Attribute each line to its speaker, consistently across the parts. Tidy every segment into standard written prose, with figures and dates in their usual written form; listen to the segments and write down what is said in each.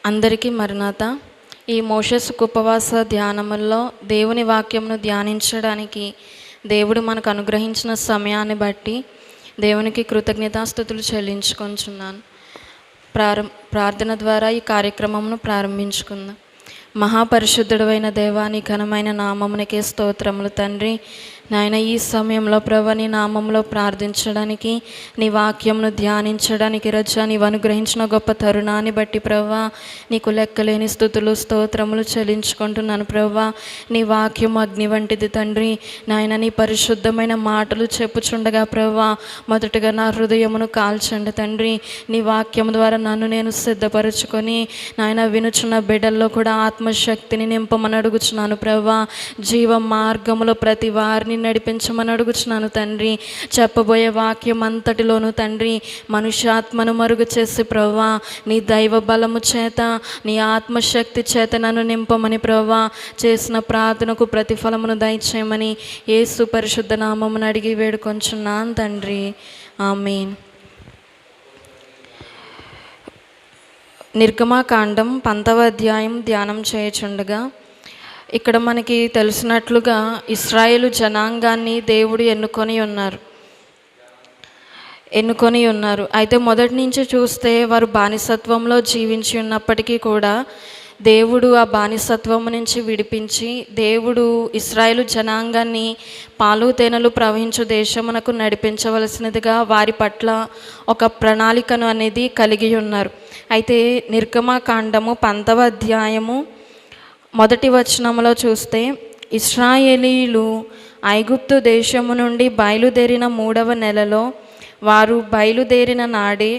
Speaker 1: అందరికీ మరణాత. ఈ మోషేస్ ఉపవాస ధ్యానముల్లో దేవుని వాక్యమును ధ్యానించడానికి దేవుడు మనకు అనుగ్రహించిన సమయాన్ని బట్టి దేవునికి కృతజ్ఞతాస్తుతులు చెల్లించుకొంచున్నాను. ప్రార్థన ద్వారా ఈ కార్యక్రమమును ప్రారంభించుకుందాం. మహాపరిశుద్ధుడైన దేవా, నీ ఘనమైన నామమునికే స్తోత్రములు తండ్రి. నాయన, ఈ సమయంలో ప్రభు నీ నామంలో ప్రార్థించడానికి, నీ వాక్యంను ధ్యానించడానికి రజా నీవు అనుగ్రహించిన గొప్ప తరుణాన్ని బట్టి ప్రభా నీకు లెక్కలేని స్తుతులు స్తోత్రములు చెల్లించుకుంటున్నాను. ప్రభా, నీ వాక్యం అగ్ని వంటిది తండ్రి. నాయన, నీ పరిశుద్ధమైన మాటలు చెప్పుచుండగా ప్రభా మొదటగా నా హృదయమును కాల్చండి తండ్రి. నీ వాక్యం ద్వారా నన్ను నేను సిద్ధపరచుకొని నాయన వినుచున్న బిడ్డల్లో కూడా ఆత్మశక్తిని నింపమని అడుగుచున్నాను. ప్రభా, జీవ మార్గములో ప్రతి వారిని నడిపించమని అడుగుచున్నాను తండ్రి. చెప్పబోయే వాక్యం అంతటిలోనూ తండ్రి మనుష్యాత్మను మరుగు చేసి ప్రభా నీ దైవ బలము చేత, నీ ఆత్మశక్తి చేత నన్ను నింపమని ప్రభా చేసిన ప్రార్థనకు ప్రతిఫలమును దయచేయమని యేసు పరిశుద్ధ నామమును అడిగి వేడుకొంచున్నాను తండ్రి. ఆమేన్. నిర్గమాకాండం 10వ అధ్యాయం ధ్యానం చేయుచుండగా ఇక్కడ మనకి తెలిసినట్లుగా ఇశ్రాయేలు జనాంగాన్ని దేవుడు ఎన్నుకొని ఉన్నారు. అయితే మొదటి నుంచి చూస్తే వారు బానిసత్వంలో జీవించి ఉన్నప్పటికీ కూడా దేవుడు ఆ బానిసత్వం నుంచి విడిపించి దేవుడు ఇశ్రాయేలు జనాంగాన్ని పాలు తేనెలు ప్రవహించు దేశమునకు నడిపించవలసినదిగా వారి పట్ల ఒక ప్రణాళికను అనేది కలిగి ఉన్నారు. అయితే నిర్గమాకాండము 10వ అధ్యాయము 1వ వచనంలో చూస్తే, ఇశ్రాయేలీయులు ఐగుప్తు దేశము నుండి బయలుదేరిన 3వ నెలలో, వారు బయలుదేరిన నాడే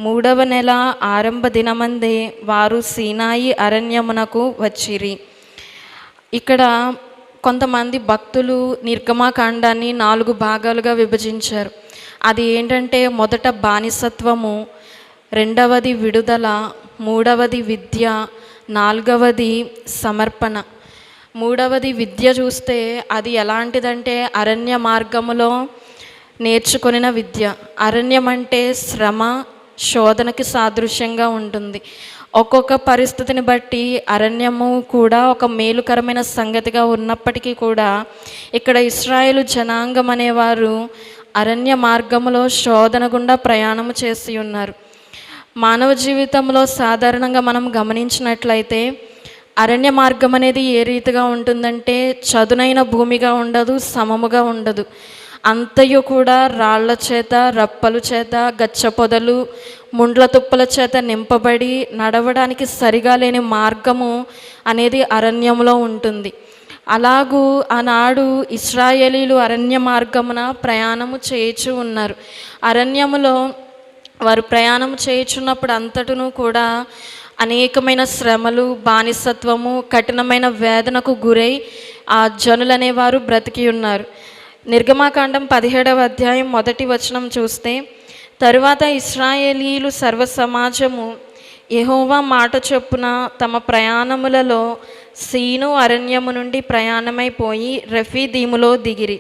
Speaker 1: 3వ నెల ఆరంభ దినమందే వారు సీనాయి అరణ్యమునకు వచ్చిరి. ఇక్కడ కొంతమంది భక్తులు నిర్గమాకాండాన్ని 4 భాగాలుగా విభజించారు. అది ఏంటంటే, మొదట బానిసత్వము, రెండవది విడుదల, మూడవది విద్య, 4వది సమర్పణ. 3వది విద్య చూస్తే అది ఎలాంటిదంటే అరణ్య మార్గములో నేర్చుకొనిన విద్య. అరణ్యం అంటే శ్రమ, శోధనకి సాదృశ్యంగా ఉంటుంది. ఒక్కొక్క పరిస్థితిని బట్టి అరణ్యము కూడా ఒక మేలుకరమైన సంగతిగా ఉన్నప్పటికీ కూడా ఇక్కడ ఇశ్రాయేలు జనాంగం అనేవారు అరణ్య మార్గములో శోధన గుండా ప్రయాణము చేసి ఉన్నారు. మానవ జీవితంలో సాధారణంగా మనం గమనించినట్లయితే అరణ్య మార్గం అనేది ఏ రీతిగా ఉంటుందంటే చదునైన భూమిగా ఉండదు, సమముగా ఉండదు. అంతయు కూడా రాళ్ల చేత, రప్పల చేత, గచ్చ పొదలు, ముండ్ల తుప్పల చేత నింపబడి నడవడానికి సరిగా లేని మార్గము అనేది అరణ్యంలో ఉంటుంది. అలాగూ ఆనాడు ఇశ్రాయేలీలు అరణ్య మార్గమున ప్రయాణము చేయుచు ఉన్నారు. అరణ్యములో వారు ప్రయాణం చేయుచున్నప్పుడు అంతటను కూడా అనేకమైన శ్రమలు, బానిసత్వము, కఠినమైన వేదనకు గురై ఆ జనులనేవారు బ్రతికి ఉన్నారు. నిర్గమాకాండం 17వ అధ్యాయం 1వ వచనం చూస్తే, తరువాత ఇశ్రాయేలీయులు సర్వ సమాజము యెహోవా మాట చొప్పున తమ ప్రయాణములలో సీను అరణ్యము నుండి ప్రయాణమైపోయి రెఫీదీములో దిగిరి.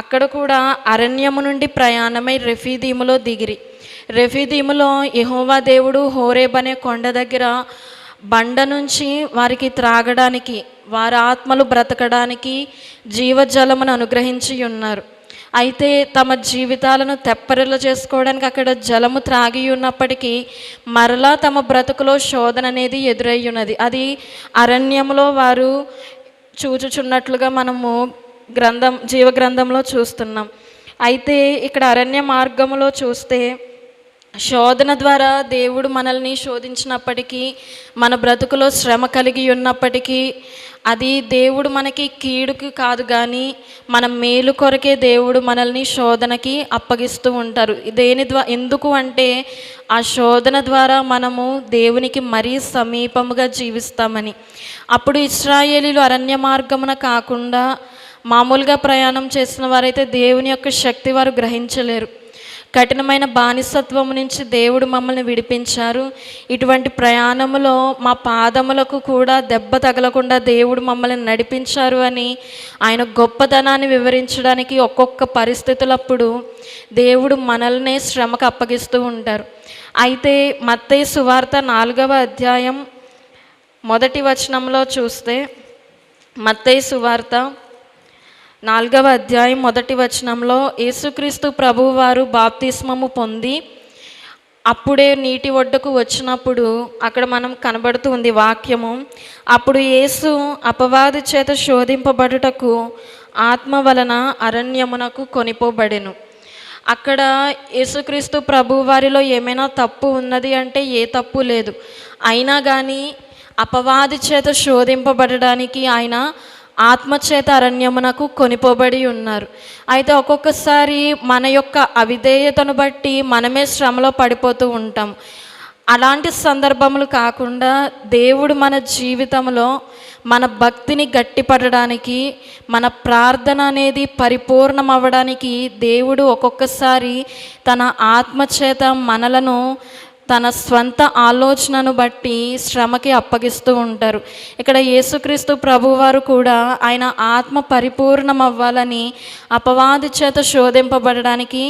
Speaker 1: అక్కడ కూడా అరణ్యము నుండి ప్రయాణమై రెఫీదీములో దిగిరి. రెఫీదీములో యెహోవా దేవుడు హోరేబ్ అనే కొండ దగ్గర బండ నుంచి వారికి త్రాగడానికి, వారి ఆత్మలు బ్రతకడానికి జీవజలమును అనుగ్రహించి ఉన్నారు. అయితే తమ జీవితాలను తెప్పరిల్ల చేసుకోవడానికి అక్కడ జలము త్రాగి ఉన్నప్పటికీ మరలా తమ బ్రతుకులో శోధన అనేది ఎదురై ఉన్నది. అది అరణ్యంలో వారు చూచుచున్నట్లుగా మనము జీవగ్రంథంలో చూస్తున్నాం. అయితే ఇక్కడ అరణ్య మార్గంలో చూస్తే శోధన ద్వారా దేవుడు మనల్ని శోధించినప్పటికీ, మన బ్రతుకులో శ్రమ కలిగి ఉన్నప్పటికీ అది దేవుడు మనకి కీడుకి కాదు కానీ మన మేలు కొరకే దేవుడు మనల్ని శోధనకి అప్పగిస్తూ ఉంటారు. ఎందుకు అంటే ఆ శోధన ద్వారా మనము దేవునికి మరీ సమీపముగా జీవిస్తామని. అప్పుడు ఇశ్రాయేలీలు అరణ్య మార్గమున కాకుండా మామూలుగా ప్రయాణం చేసిన వారైతే దేవుని యొక్క శక్తి వారు గ్రహించలేరు. కఠినమైన బానిసత్వం నుంచి దేవుడు మమ్మల్ని విడిపించారు. ఇటువంటి ప్రయాణములో మా పాదములకు కూడా దెబ్బ తగలకుండా దేవుడు మమ్మల్ని నడిపించారు అని ఆయన గొప్పతనాన్ని వివరించడానికి ఒక్కొక్క పరిస్థితులప్పుడు దేవుడు మనల్నే శ్రమకు అప్పగిస్తూ ఉంటారు. అయితే మత్తయి సువార్త 4వ అధ్యాయం మొదటి వచనంలో చూస్తే మత్తయి సువార్త 4వ అధ్యాయం మొదటి వచనంలో యేసుక్రీస్తు ప్రభువారు బాప్తిస్మము పొంది అప్పుడే నీటి ఒడ్డుకు వచ్చినప్పుడు అక్కడ మనం కనబడుతూ ఉంది వాక్యము. అప్పుడు యేసు అపవాది చేత శోధింపబడుటకు ఆత్మ వలన అరణ్యమునకు కొనిపోబడెను. అక్కడ యేసుక్రీస్తు ప్రభు వారిలో ఏమైనా తప్పు ఉన్నది అంటే ఏ తప్పు లేదు. అయినా కానీ అపవాది చేత శోధింపబడడానికి ఆయన ఆత్మచేత అరణ్యమునకు కొనిపోబడి ఉన్నారు. అయితే ఒక్కొక్కసారి మన యొక్క అవిధేయతను బట్టి మనమే శ్రమలో పడిపోతూ ఉంటాం. అలాంటి సందర్భములు కాకుండా దేవుడు మన జీవితంలో మన భక్తిని గట్టిపడడానికి, మన ప్రార్థన అనేది పరిపూర్ణం అవ్వడానికి దేవుడు ఒక్కొక్కసారి తన ఆత్మచేత మనలను తన స్వంత ఆలోచనను బట్టి శ్రమకి అప్పగిస్తూ ఉంటారు. ఇక్కడ యేసుక్రీస్తు ప్రభువారు కూడా ఆయన ఆత్మ పరిపూర్ణం అవ్వాలని అపవాది చేత శోధింపబడడానికి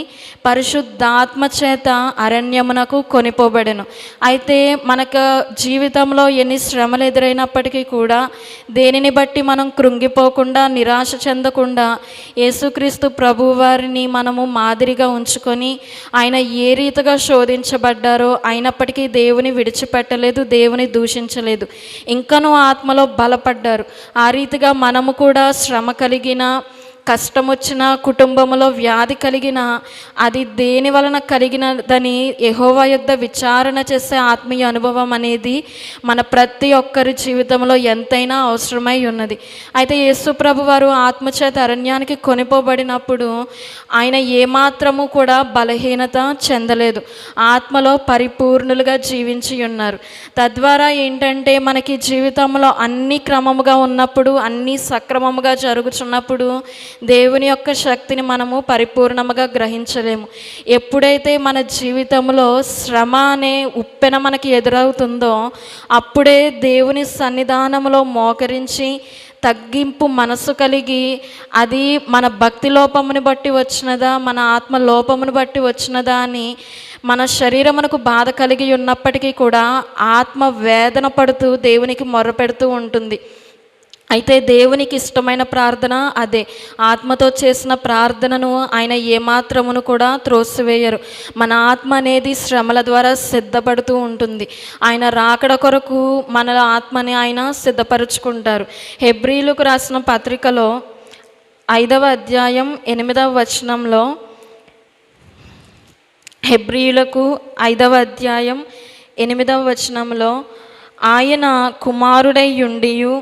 Speaker 1: పరిశుద్ధాత్మ చేత అరణ్యమునకు కొనిపోబడెను. అయితే మనకు జీవితంలో ఎన్ని శ్రమలు ఎదురైనప్పటికీ కూడా దేనిని బట్టి మనం కృంగిపోకుండా, నిరాశ చెందకుండా యేసుక్రీస్తు ప్రభువారిని మనము మాదిరిగా ఉంచుకొని ఆయన ఏ రీతిగా శోధించబడ్డారో అయినప్పటికీ దేవుని విడిచిపెట్టలేదు, దేవుని దూషించలేదు, ఇంకనూ ఆత్మలో బలపడ్డారు. ఆ రీతిగా మనము కూడా శ్రమ కలిగిన, కష్టం వచ్చిన, కుటుంబంలో వ్యాధి కలిగిన, అది దేని వలన కలిగినదని యెహోవా యొద్ద విచారణ చేసే ఆత్మీయ అనుభవం అనేది మన ప్రతి ఒక్కరి జీవితంలో ఎంతైనా అవసరమై ఉన్నది. అయితే యేసు ప్రభు వారు ఆత్మచేత అరణ్యానికి కొనిపోబడినప్పుడు ఆయన ఏమాత్రము కూడా బలహీనత చెందలేదు, ఆత్మలో పరిపూర్ణులుగా జీవించి ఉన్నారు. తద్వారా ఏంటంటే మనకి జీవితంలో అన్ని క్రమముగా ఉన్నప్పుడు, అన్నీ సక్రమముగా జరుగుతున్నప్పుడు దేవుని యొక్క శక్తిని మనము పరిపూర్ణముగా గ్రహించలేము. ఎప్పుడైతే మన జీవితంలో శ్రమ అనే ఉప్పెన మనకి ఎదురవుతుందో అప్పుడే దేవుని సన్నిధానంలో మోకరించి తగ్గింపు మనసు కలిగి, అది మన భక్తి లోపమును బట్టి వచ్చినదా, మన ఆత్మ లోపమును బట్టి వచ్చినదా అని మన శరీరమునకు బాధ కలిగి ఉన్నప్పటికీ కూడా ఆత్మ వేదన పడుతూ దేవునికి మొర్రపెడుతూ ఉంటుంది. అయితే దేవునికి ఇష్టమైన ప్రార్థన అదే. ఆత్మతో చేసిన ప్రార్థనను ఆయన ఏమాత్రమును కూడా త్రోసివేయరు. మన ఆత్మ అనేది శ్రమల ద్వారా సిద్ధపడుతూ ఉంటుంది. ఆయన రాకడ కొరకు మన ఆత్మని ఆయన సిద్ధపరుచుకుంటారు. హెబ్రీయులకు రాసిన పత్రికలో 5వ అధ్యాయం 8వ వచనంలో, హెబ్రీయులకు 5వ అధ్యాయం 8వ వచనంలో, ఆయన కుమారుడై యుండియు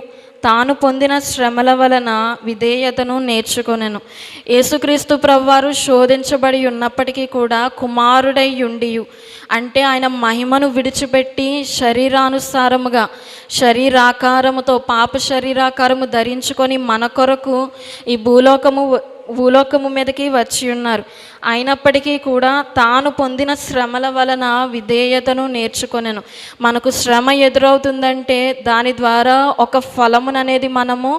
Speaker 1: తాను పొందిన శ్రమల వలన విధేయతను నేర్చుకొనెను. యేసుక్రీస్తు ప్రభువారు శోధించబడి ఉన్నప్పటికీ కూడా కుమారుడై యుండియు అంటే ఆయన మహిమను విడిచిపెట్టి శరీరానుసారముగా, శరీరాకారముతో, పాప శరీరాకారము ధరించుకొని మన కొరకు ఈ భూలోకము మీదకి వచ్చి ఉన్నారు. అయినప్పటికీ కూడా తాను పొందిన శ్రమల వలన విధేయతను నేర్చుకొనెను. మనకు శ్రమ ఎదురవుతుందంటే దాని ద్వారా ఒక ఫలముననేది మనము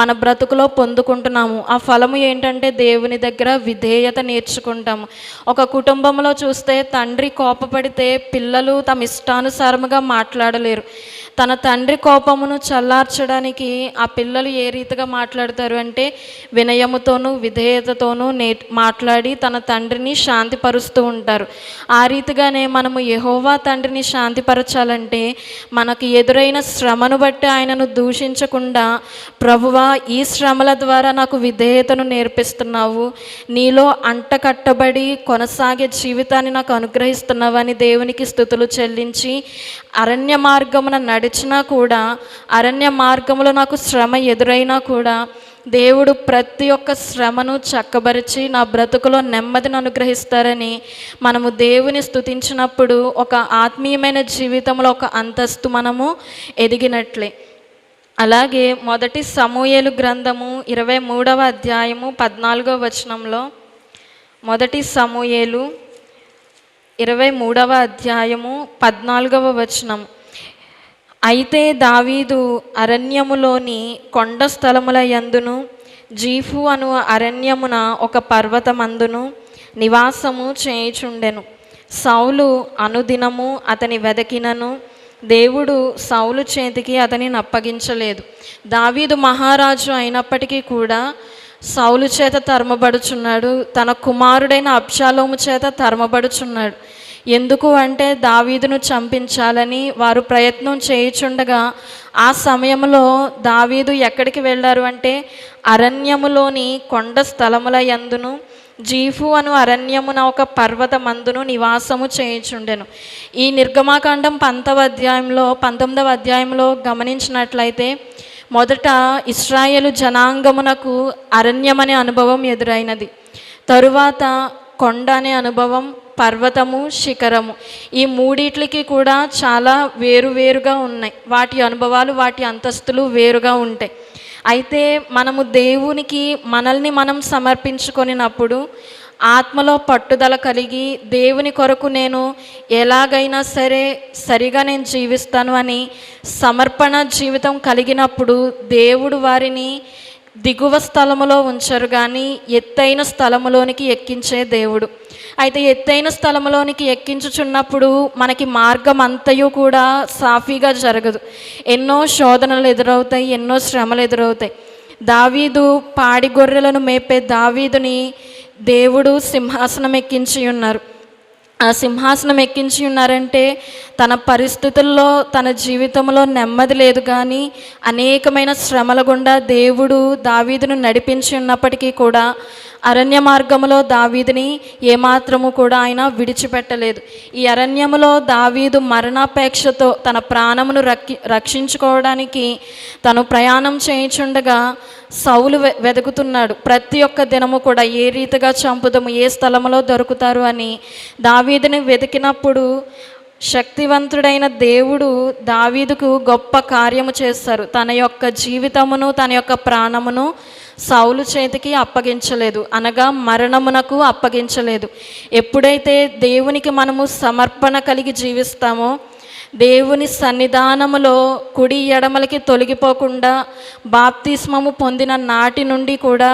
Speaker 1: మన బ్రతుకులో పొందుకుంటున్నాము. ఆ ఫలము ఏంటంటే దేవుని దగ్గర విధేయత నేర్చుకుంటాము. ఒక కుటుంబంలో చూస్తే తండ్రి కోపపడితే పిల్లలు తమ ఇష్టానుసారముగా మాట్లాడలేరు. తన తండ్రి కోపమును చల్లార్చడానికి ఆ పిల్లలు ఏ రీతిగా మాట్లాడతారు అంటే వినయముతోనూ విధేయతతోనూ మాట్లాడి తన తండ్రిని శాంతిపరుస్తూ ఉంటారు. ఆ రీతిగానే మనము యెహోవా తండ్రిని శాంతిపరచాలంటే మనకు ఎదురైన శ్రమను బట్టి ఆయనను దూషించకుండా, ప్రభువా ఈ శ్రమల ద్వారా నాకు విధేయతను నేర్పిస్తున్నావు, నీలో అంటకట్టబడి కొనసాగే జీవితాన్ని నాకు అనుగ్రహిస్తున్నావని దేవునికి స్తుతులు చెల్లించి అరణ్య మార్గమున నడిచినా కూడా, అరణ్య మార్గములో నాకు శ్రమ ఎదురైనా కూడా దేవుడు ప్రతి ఒక్క శ్రమను చక్కబరిచి నా బ్రతుకులో నెమ్మదిని అనుగ్రహిస్తారని మనము దేవుని స్తుతించినప్పుడు ఒక ఆత్మీయమైన జీవితంలో ఒక అంతస్తు మనము ఎదిగినట్లే. అలాగే మొదటి సమూయేలు గ్రంథము 23వ అధ్యాయము 14వ వచనంలో, మొదటి సమూయేలు 23వ అధ్యాయము 14వ వచనం, అయితే దావీదు అరణ్యములోని కొండ స్థలముల యందును జీఫు అను అరణ్యమున ఒక పర్వతమందును నివాసము చేయుచుండెను. సౌలు అనుదినము అతని వెదకినను దేవుడు సౌలు చేతికి అతనిని అప్పగించలేదు. దావీదు మహారాజు అయినప్పటికీ కూడా సౌలు చేత తరమబడుచున్నాడు, తన కుమారుడైన అబ్షాలోము చేత తరమబడుచున్నాడు. ఎందుకు అంటే దావీదును చంపించాలని వారు ప్రయత్నం చేయుచుండగా ఆ సమయంలో దావీదు ఎక్కడికి వెళ్ళారు అంటే అరణ్యములోని కొండ స్థలముల యందును జీఫు అను అరణ్యమున ఒక పర్వతమందును నివాసము చేయుచుండెను. ఈ నిర్గమాకాండం 19వ అధ్యాయంలో గమనించినట్లయితే మొదట ఇశ్రాయేలు జనాంగమునకు అరణ్యం అనే అనుభవం ఎదురైనది. తరువాత కొండ అనే అనుభవం, పర్వతము, శిఖరము, ఈ మూడిట్లకి కూడా చాలా వేరువేరుగా ఉన్నాయి. వాటి అనుభవాలు, వాటి అంతస్తులు వేరుగా ఉంటాయి. అయితే మనము దేవునికి మనల్ని మనం సమర్పించుకొనినప్పుడు ఆత్మలో పట్టుదల కలిగి దేవుని కొరకు నేను ఎలాగైనా సరే సరిగా నేను జీవిస్తాను అని సమర్పణ జీవితం కలిగినప్పుడు దేవుడు వారిని దిగువ స్థలములో ఉంచరు కానీ ఎత్తైన స్థలములోనికి ఎక్కించే దేవుడు. అయితే ఎత్తైన స్థలములోనికి ఎక్కించుచున్నప్పుడు మనకి మార్గం అంతయు కూడా సాఫీగా జరగదు. ఎన్నో శోధనలు ఎదురవుతాయి, ఎన్నో శ్రమలు ఎదురవుతాయి. దావీదు పాడి గొర్రెలను మేపే దావీదుని దేవుడు సింహాసనం ఎక్కించి ఉన్నారు. ఆ సింహాసనం ఎక్కించి ఉన్నారంటే తన పరిస్థితుల్లో, తన జీవితంలో నెమ్మది లేదు కానీ అనేకమైన శ్రమల గుండా దేవుడు దావీదును నడిపించి ఉన్నప్పటికీ కూడా అరణ్య మార్గములో దావీదుని ఏమాత్రము కూడా ఆయన విడిచిపెట్టలేదు. ఈ అరణ్యములో దావీదు మరణాపేక్షతో తన ప్రాణమును రక్షించుకోవడానికి తను ప్రయాణం చేయుచుండగా సౌలు వెతుకుతున్నాడు. ప్రతి ఒక్క దినము కూడా ఏ రీతిగా చంపుదాము, ఏ స్థలములో దొరుకుతారు అని దావీదుని వెతికినప్పుడు శక్తివంతుడైన దేవుడు దావీదుకు గొప్ప కార్యము చేస్తారు. తన యొక్క జీవితమును, తన యొక్క ప్రాణమును సౌలు చేతికి అప్పగించలేదు, అనగా మరణమునకు అప్పగించలేదు. ఎప్పుడైతే దేవునికి మనము సమర్పణ కలిగి జీవిస్తామో, దేవుని సన్నిధానములో కుడి ఎడమలకి తొలగిపోకుండా బాప్తిస్మము పొందిన నాటి నుండి కూడా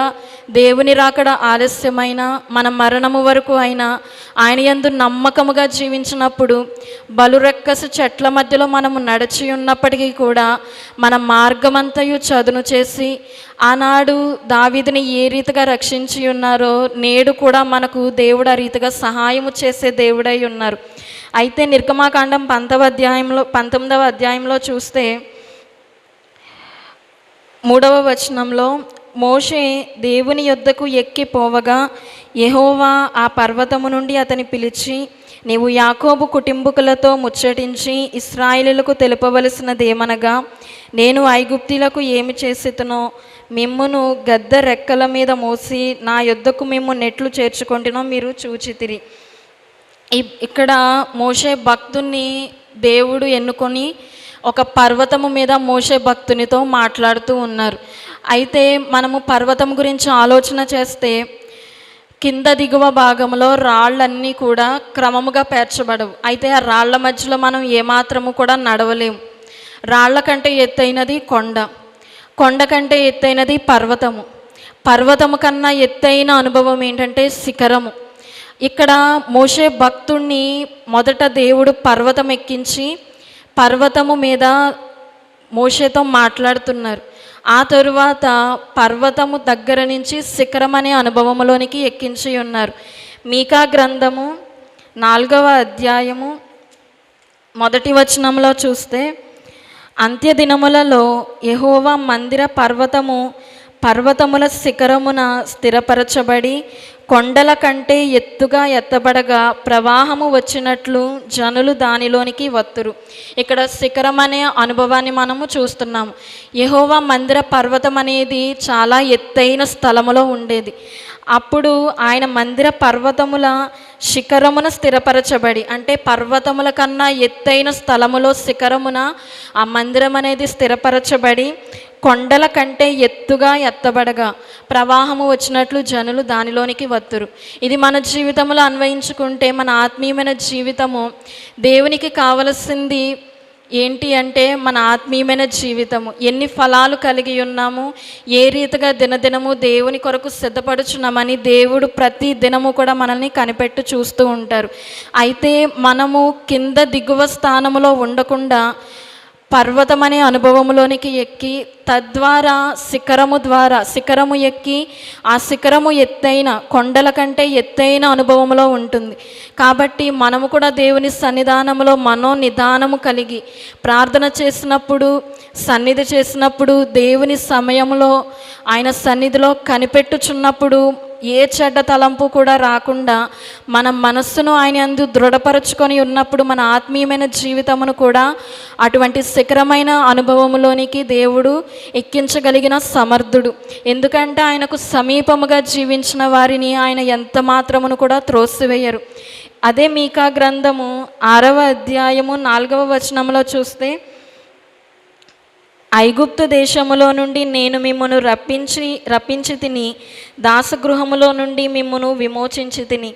Speaker 1: దేవుని రాకడ ఆలస్యమైన మన మరణము వరకు అయినా ఆయన యందు నమ్మకముగా జీవించినప్పుడు బలురెక్కసు చెట్ల మధ్యలో మనము నడిచి ఉన్నప్పటికీ కూడా మన మార్గమంతయు చదును చేసి ఆనాడు దావీదుని ఏ రీతిగా రక్షించి ఉన్నారో నేడు కూడా మనకు దేవుడు ఆ రీతిగా సహాయము చేసే దేవుడై ఉన్నారు. అయితే నిర్గమాకాండం 19వ అధ్యాయంలో చూస్తే 3వ వచనంలో మోషే దేవుని యొద్దకు ఎక్కిపోవగా యెహోవా ఆ పర్వతము నుండి అతని పిలిచి, నీవు యాకోబు కుటుంబకులతో ముచ్చటించి ఇశ్రాయేలులకు తెలుపవలసినదేమనగా, నేను ఐగుప్తీలకు ఏమి చేసితునో మిమ్మును గద్ద రెక్కల మీద మోసి నా యొద్దకు మిమ్ము నెట్లు చేర్చుకొంటినో మీరు చూచితిరి. ఇక్కడ మోషే భక్తుని దేవుడు ఎన్నుకొని ఒక పర్వతము మీద మోషే భక్తునితో మాట్లాడుతూ ఉన్నారు. అయితే మనము పర్వతం గురించి ఆలోచన చేస్తే కింద దిగువ భాగంలో రాళ్ళన్నీ కూడా క్రమముగా పేర్చబడవు. అయితే ఆ రాళ్ల మధ్యలో మనం ఏమాత్రము కూడా నడవలేము. రాళ్ల కంటే ఎత్తైనది కొండ, కొండ కంటే ఎత్తైనది పర్వతము, పర్వతము కన్నా ఎత్తైన అనుభవం ఏంటంటే శిఖరము. ఇక్కడ మోషే భక్తుణ్ణి మొదట దేవుడు పర్వతం ఎక్కించి పర్వతము మీద మోషేతో మాట్లాడుతున్నారు. ఆ తరువాత పర్వతము దగ్గర నుంచి శిఖరం అనే అనుభవంలోనికి ఎక్కించి ఉన్నారు. మీకా గ్రంథము 4వ అధ్యాయము 1వ వచనంలో చూస్తే, అంత్యదినములలో యెహోవా మందిర పర్వతముల శిఖరమున స్థిరపరచబడి కొండల కంటే ఎత్తుగా ఎత్తబడగా ప్రవాహము వచ్చినట్లు జనులు దానిలోనికి వత్తురు. ఇక్కడ శిఖరం అనే అనుభవాన్ని మనము చూస్తున్నాము. యెహోవా మందిర పర్వతం అనేది చాలా ఎత్తైన స్థలములో ఉండేది. అప్పుడు ఆయన మందిర పర్వతముల శిఖరమున స్థిరపరచబడి, అంటే పర్వతముల కన్నా ఎత్తైన స్థలములో శిఖరమున ఆ మందిరం అనేది స్థిరపరచబడి కొండల కంటే ఎత్తుగా ఎత్తబడగా ప్రవాహము వచ్చినట్లు జనులు దానిలోనికి వత్తురు. ఇది మన జీవితంలో అన్వయించుకుంటే మన ఆత్మీయమైన జీవితము దేవునికి కావలసింది ఏంటి అంటే మన ఆత్మీయమైన జీవితము, ఎన్ని ఫలాలు కలిగి ఉన్నాము, ఏ రీతిగా దినదినము దేవుని కొరకు సిద్ధపడుచున్నామని దేవుడు ప్రతి దినము కూడా మనల్ని కనిపెట్టి చూస్తూ ఉంటారు. అయితే మనము కింద దిగువ స్థానములో ఉండకుండా పర్వతమనే అనుభవంలోనికి ఎక్కి తద్వారా శిఖరము ఎక్కి ఆ శిఖరము ఎత్తైన కొండల కంటే ఎత్తైన అనుభవంలో ఉంటుంది. కాబట్టి మనము కూడా దేవుని సన్నిధానంలో మనోనిదానము కలిగి ప్రార్థన చేసినప్పుడు, సన్నిధి చేసినప్పుడు, దేవుని సమయంలో ఆయన సన్నిధిలో కనిపెట్టుచున్నప్పుడు ఏ చెడ్డ తలంపు కూడా రాకుండా మన మనస్సును ఆయన యందు దృఢపరచుకొని ఉన్నప్పుడు మన ఆత్మీయమైన జీవితమును కూడా అటువంటి శిఖరమైన అనుభవములోనికి దేవుడు ఎక్కించగలిగిన సమర్థుడు. ఎందుకంటే ఆయనకు సమీపముగా జీవించిన వారిని ఆయన ఎంత మాత్రమును కూడా త్రోసివేయరు. అదే మీకా గ్రంథము 6వ అధ్యాయము 4వ వచనంలో చూస్తే, ఐగుప్తు దేశములో నుండి నేను మిమ్మును రప్పించి తిని, దాసగృహములో నుండి మిమ్మును విమోచించి తిని,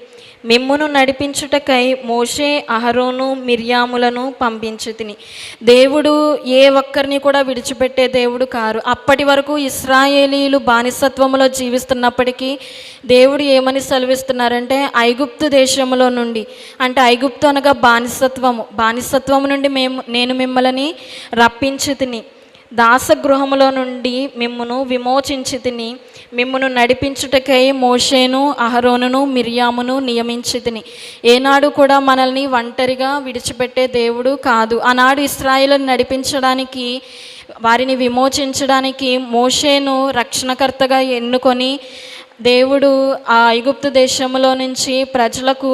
Speaker 1: మిమ్మును నడిపించుటకై మోషే, అహరోను, మిర్యాములను పంపించి తిని. దేవుడు ఏ ఒక్కరిని కూడా విడిచిపెట్టే దేవుడు కారు. అప్పటి వరకు ఇశ్రాయేలీయులు బానిసత్వములో జీవిస్తున్నప్పటికీ దేవుడు ఏమని సెలవిస్తున్నారంటే, ఐగుప్తు దేశములో నుండి, అంటే ఐగుప్తు అనగా బానిసత్వము నుండి నేను మిమ్మల్ని రప్పించి తిని, దాసగృహములో నుండి మిమ్మును విమోచించి తిని, మిమ్మును నడిపించుటకై మోషేను, అహరోనును, మిర్యామును నియమించి తిని. ఏనాడు కూడా మనల్ని ఒంటరిగా విడిచిపెట్టే దేవుడు కాదు. ఆనాడు ఇశ్రాయేలును నడిపించడానికి, వారిని విమోచించడానికి మోషేను రక్షణకర్తగా ఎన్నుకొని దేవుడు ఆ ఐగుప్తు దేశంలో నుంచి ప్రజలకు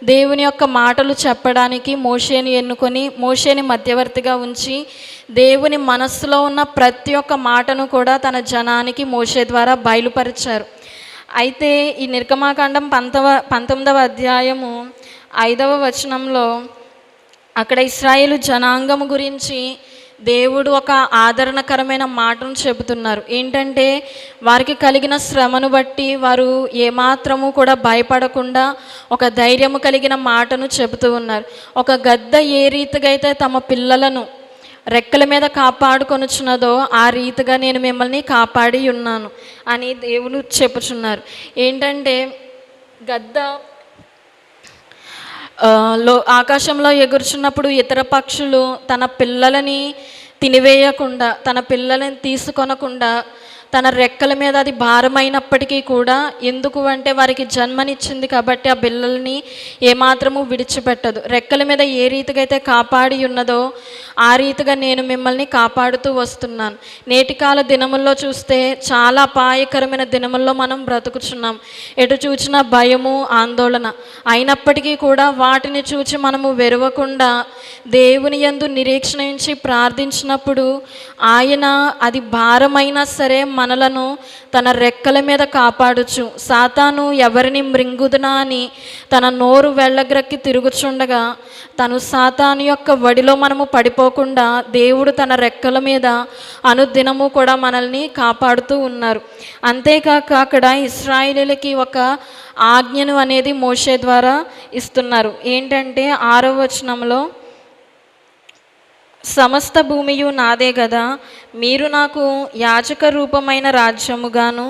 Speaker 1: దేవుని యొక్క మాటలు చెప్పడానికి మోషేని ఎన్నుకొని, మోషేని మధ్యవర్తిగా ఉంచి దేవుని మనస్సులో ఉన్న ప్రతి ఒక్క మాటను కూడా తన జనానికి మోషే ద్వారా బయలుపరిచారు. అయితే ఈ నిర్గమాకాండం 19వ అధ్యాయము 5వ వచనంలో అక్కడ ఇశ్రాయేలు జనాంగము గురించి దేవుడు ఒక ఆదరణకరమైన మాటను చెబుతున్నారు. ఏంటంటే, వారికి కలిగిన శ్రమను బట్టి వారు ఏమాత్రము కూడా భయపడకుండా ఒక ధైర్యము కలిగిన మాటను చెబుతూ ఉన్నారు. ఒక గద్ద ఏ రీతిగా అయితే తమ పిల్లలను రెక్కల మీద కాపాడుకొనుచున్నదో ఆ రీతిగా నేను మిమ్మల్ని కాపాడి ఉన్నాను అని దేవుడు చెప్పుచున్నారు. ఏంటంటే, గద్ద ఆకాశంలో ఎగురుచున్నప్పుడు ఇతర పక్షులు తన పిల్లలని తినివేయకుండా, తన పిల్లలని తీసుకొనకుండా, తన రెక్కల మీద అది భారమైనప్పటికీ కూడా, ఎందుకు అంటే వారికి జన్మనిచ్చింది కాబట్టి ఆ పిల్లల్ని ఏమాత్రము విడిచిపెట్టదు. రెక్కల మీద ఏ రీతిగా అయితే కాపాడి ఉన్నదో ఆ రీతిగా నేను మిమ్మల్ని కాపాడుతూ వస్తున్నాను. నేటికాల దినముల్లో చూస్తే చాలా అపాయకరమైన దినముల్లో మనం బ్రతుకుచున్నాం. ఎటు చూసినా భయము, ఆందోళన. అయినప్పటికీ కూడా వాటిని చూచి మనము వెరవకుండా దేవుని యందు నిరీక్షణ ఉంచి ప్రార్థించినప్పుడు ఆయన అది భారమైనా సరే మనలను తన రెక్కల మీద కాపాడుచు, సాతాను ఎవరిని మృంగుదునా అని తన నోరు వెళ్ళగ్రక్కి తిరుగుచుండగా తను సాతాను యొక్క వడిలో మనము పడిపోకుండా దేవుడు తన రెక్కల మీద అనుదినము కూడా మనల్ని కాపాడుతూ ఉన్నారు. అంతేకాక అక్కడ ఇశ్రాయేలీయులకి ఒక ఆజ్ఞను అనేది మోషే ద్వారా ఇస్తున్నారు. ఏంటంటే 6వ వచనంలో, సమస్త భూమియు నాదే గదా, మీరు నాకు యాజక రూపమైన రాజ్యముగాను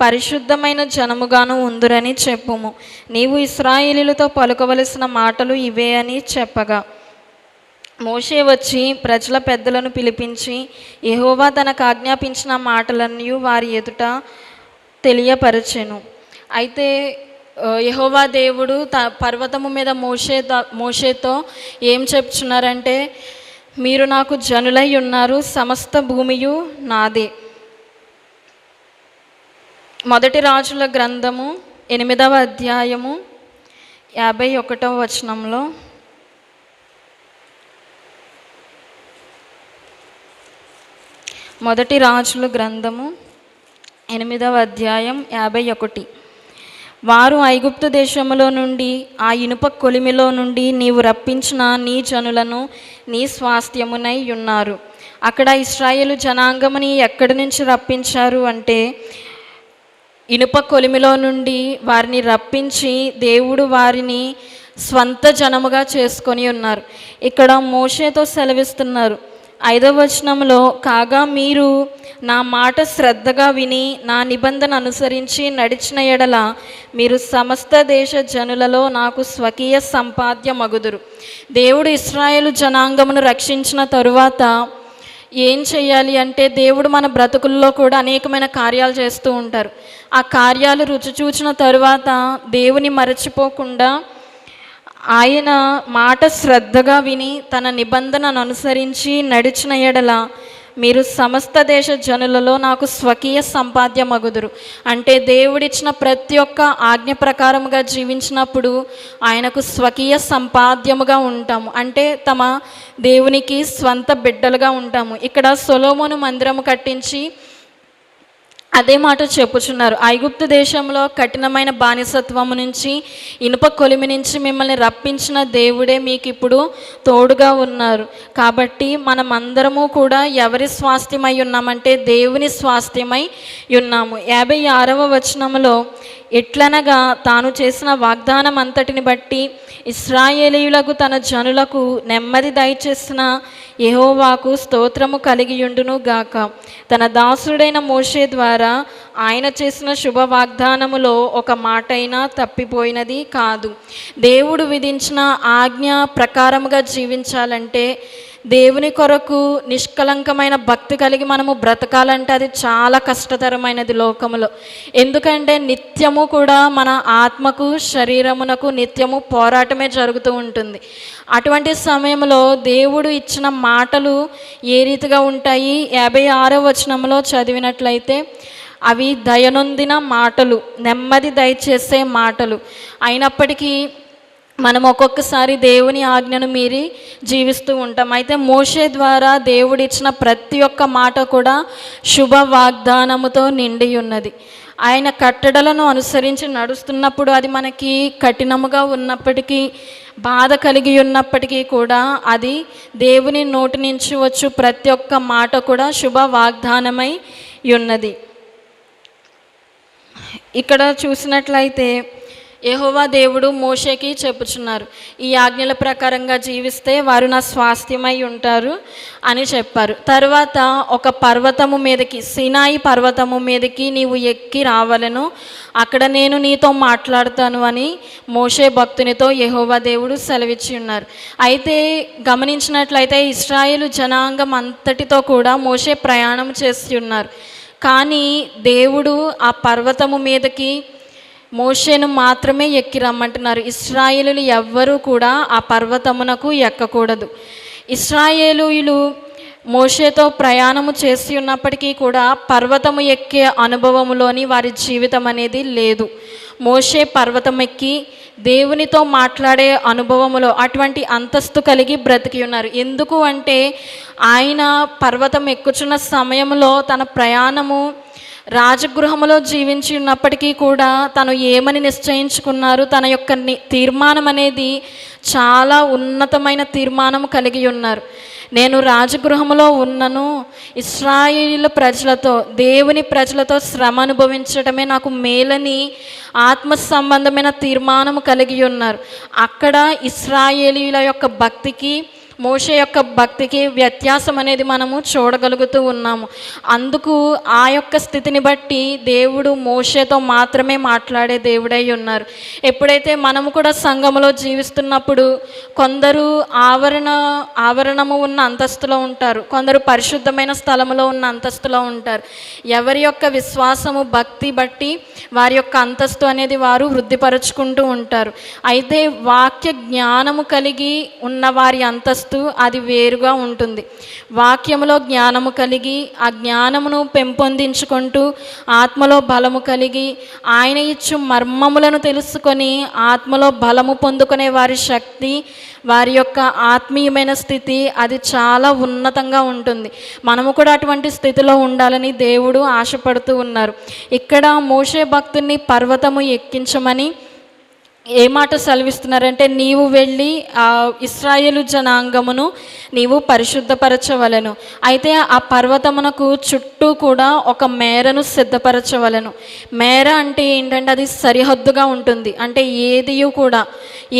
Speaker 1: పరిశుద్ధమైన జనముగాను ఉందురని చెప్పుము. నీవు ఇశ్రాయేలీయులతో పలుకవలసిన మాటలు ఇవే అని చెప్పగా, మోషే వచ్చి ప్రజల పెద్దలను పిలిపించి యెహోవా తనకు ఆజ్ఞాపించిన మాటలన్నీ వారి ఎదుట తెలియపరచెను. అయితే యెహోవా దేవుడు పర్వతము మీద మోషేతో ఏం చెప్తున్నారంటే, మీరు నాకు జనులై ఉన్నారు, సమస్త భూమియు నాదే. మొదటి రాజుల గ్రంథము 8వ అధ్యాయము 51వ వచనంలో, మొదటి రాజుల గ్రంథము 8వ అధ్యాయం 51. వారు ఐగుప్తు దేశములో నుండి, ఆ ఇనుప కొలిమిలో నుండి నీవు రప్పించిన నీ జనులను నీ స్వాస్థ్యమునై ఉన్నారు. అక్కడ ఇశ్రాయేలు జనాంగముని ఎక్కడి నుంచి రప్పించారు అంటే, ఇనుప కొలిమిలో నుండి వారిని రప్పించి దేవుడు వారిని స్వంత జనముగా చేసుకొని ఉన్నారు. ఇక్కడ మోషేతో సెలవిస్తున్నారు 5వ వచనంలో, కాగా మీరు నా మాట శ్రద్ధగా విని నా నిబంధన అనుసరించి నడిచిన ఎడల మీరు సమస్త దేశ జనులలో నాకు స్వకీయ సంపాద్య మగుదురు. దేవుడు ఇశ్రాయేలు జనాంగమును రక్షించిన తరువాత ఏం చేయాలి అంటే, దేవుడు మన బ్రతుకుల్లో కూడా అనేకమైన కార్యాలు చేస్తూ ఉంటారు. ఆ కార్యాలు రుచి చూచిన తరువాత దేవుని మరచిపోకుండా ఆయన మాట శ్రద్ధగా విని తన నిబంధనను అనుసరించి నడిచిన ఎడల మీరు సమస్త దేశ జనులలో నాకు స్వకీయ సంపాద్య మగుదురు. అంటే దేవుడిచ్చిన ప్రతి ఒక్క ఆజ్ఞ ప్రకారముగా జీవించినప్పుడు ఆయనకు స్వకీయ సంపాద్యముగా ఉంటాము. అంటే తమ దేవునికి స్వంత బిడ్డలుగా ఉంటాము. ఇక్కడ సొలొమోను మందిరము కట్టించి అదే మాట చెప్పుచున్నారు. ఐగుప్తు దేశంలో కఠినమైన బానిసత్వము నుంచి, ఇనుప కొలిమి నుంచి మిమ్మల్ని రప్పించిన దేవుడే మీకు ఇప్పుడు తోడుగా ఉన్నారు. కాబట్టి మనమందరము కూడా ఎవరి స్వాస్థ్యమై ఉన్నామంటే దేవుని స్వాస్థ్యమై ఉన్నాము. 56వ వచనంలో, ఎట్లనగా తాను చేసిన వాగ్దానం అంతటిని బట్టి ఇశ్రాయేలీయులకు తన జనులకు నెమ్మది దయచేసిన యెహోవాకు స్తోత్రము కలిగియుండును గాక. తన దాసుడైన మోషే ద్వారా ఆయన చేసిన శుభ వాగ్దానములో ఒక మాటైనా తప్పిపోయినది కాదు. దేవుడు విధించిన ఆజ్ఞ ప్రకారముగా జీవించాలంటే, దేవుని కొరకు నిష్కలంకమైన భక్తి కలిగి మనము బ్రతకాలంటే అది చాలా కష్టతరమైనది లోకములో. ఎందుకంటే నిత్యము కూడా మన ఆత్మకు శరీరమునకు నిత్యము పోరాటమే జరుగుతూ ఉంటుంది. అటువంటి సమయంలో దేవుడు ఇచ్చిన మాటలు ఏ రీతిగా ఉంటాయి? 56వ వచనంలో చదివినట్లయితే, అవి దయనొందిన మాటలు, నెమ్మది దయచేసే మాటలు. అయినప్పటికీ మనం ఒక్కొక్కసారి దేవుని ఆజ్ఞను మీరి జీవిస్తూ ఉంటాం. అయితే మోషే ద్వారా దేవుడిచ్చిన ప్రతి ఒక్క మాట కూడా శుభ వాగ్దానముతో నిండి ఉన్నది. ఆయన కట్టడలను అనుసరించి నడుస్తున్నప్పుడు అది మనకి కఠినముగా ఉన్నప్పటికీ, బాధ కలిగి ఉన్నప్పటికీ కూడా అది దేవుని నోటి నుంచి వచ్చు ప్రతి ఒక్క మాట కూడా శుభ వాగ్దానమై ఉన్నది. ఇక్కడ చూసినట్లయితే యెహోవా దేవుడు మోషేకి చెప్పుచున్నారు, ఈ ఆజ్ఞల ప్రకారంగా జీవిస్తే వారు నా స్వాస్థ్యమై ఉంటారు అని చెప్పారు. తర్వాత ఒక పర్వతము మీదకి, సీనాయి పర్వతము మీదకి నీవు ఎక్కి రావాలను, అక్కడ నేను నీతో మాట్లాడతాను అని మోషే భక్తునితో యెహోవా దేవుడు సెలవిచ్చి ఉన్నారు. అయితే గమనించినట్లయితే ఇశ్రాయేలు జనాంగం అంతటితో కూడా మోషే ప్రయాణం చేసి ఉన్నారు. కానీ దేవుడు ఆ పర్వతము మీదకి మోషేను మాత్రమే ఎక్కి రమ్మంటున్నారు. ఇశ్రాయేలులు ఎవ్వరూ కూడా ఆ పర్వతమునకు ఎక్కకూడదు. ఇశ్రాయేలీయులు మోషేతో ప్రయాణము చేసి ఉన్నప్పటికీ కూడా పర్వతము ఎక్కే అనుభవములోని వారి జీవితం అనేది లేదు. మోషే పర్వతం ఎక్కి దేవునితో మాట్లాడే అనుభవములో అటువంటి అంతస్తు కలిగి బ్రతికి ఉన్నారు. ఎందుకు అంటే ఆయన పర్వతం ఎక్కుచున్న సమయంలో తన ప్రయాణము రాజగృహములో జీవించి ఉన్నప్పటికీ కూడా తను ఏమని నిశ్చయించుకున్నారు, తన యొక్క తీర్మానం అనేది చాలా ఉన్నతమైన తీర్మానం కలిగి ఉన్నారు. నేను రాజగృహములో ఉన్నను, ఇశ్రాయేలు ప్రజలతో, దేవుని ప్రజలతో శ్రమ అనుభవించడమే నాకు మేలని ఆత్మ సంబంధమైన తీర్మానం కలిగి ఉన్నారు. అక్కడ ఇశ్రాయేలీయుల యొక్క భక్తికి మోషే యొక్క భక్తికి వ్యత్యాసం అనేది మనము చూడగలుగుతూ ఉన్నాము. అందుకు ఆ యొక్క స్థితిని బట్టి దేవుడు మోషేతో మాత్రమే మాట్లాడే దేవుడై ఉన్నారు. ఎప్పుడైతే మనము కూడా సంఘములో జీవిస్తున్నప్పుడు కొందరు ఆవరణము ఉన్న అంతస్తులో ఉంటారు, కొందరు పరిశుద్ధమైన స్థలములో ఉన్న అంతస్తులో ఉంటారు. ఎవరి యొక్క విశ్వాసము భక్తి బట్టి వారి యొక్క అంతస్తు అనేది వారు వృద్ధిపరుచుకుంటూ ఉంటారు. అయితే వాక్య జ్ఞానము కలిగి ఉన్న వారి అంతస్తు అది వేరుగా ఉంటుంది. వాక్యములో జ్ఞానము కలిగి ఆ జ్ఞానమును పెంపొందించుకుంటూ ఆత్మలో బలము కలిగి ఆయన ఇచ్చు మర్మములను తెలుసుకొని ఆత్మలో బలము పొందుకునే వారి శక్తి, వారి యొక్క ఆత్మీయమైన స్థితి అది చాలా ఉన్నతంగా ఉంటుంది. మనము కూడా అటువంటి స్థితిలో ఉండాలని దేవుడు ఆశపడుతూ ఉన్నారు. ఇక్కడ మోషే భక్తుని పర్వతము ఎక్కించమని ఏ మాట సెలవిస్తున్నారంటే, నీవు వెళ్ళి ఆ ఇశ్రాయేలు జనాంగమును నీవు పరిశుద్ధపరచవలెను. అయితే ఆ పర్వతమునకు చుట్టూ కూడా ఒక మేరను సిద్ధపరచవలెను. మేర అంటే ఏంటంటే అది సరిహద్దుగా ఉంటుంది. అంటే ఏదియు కూడా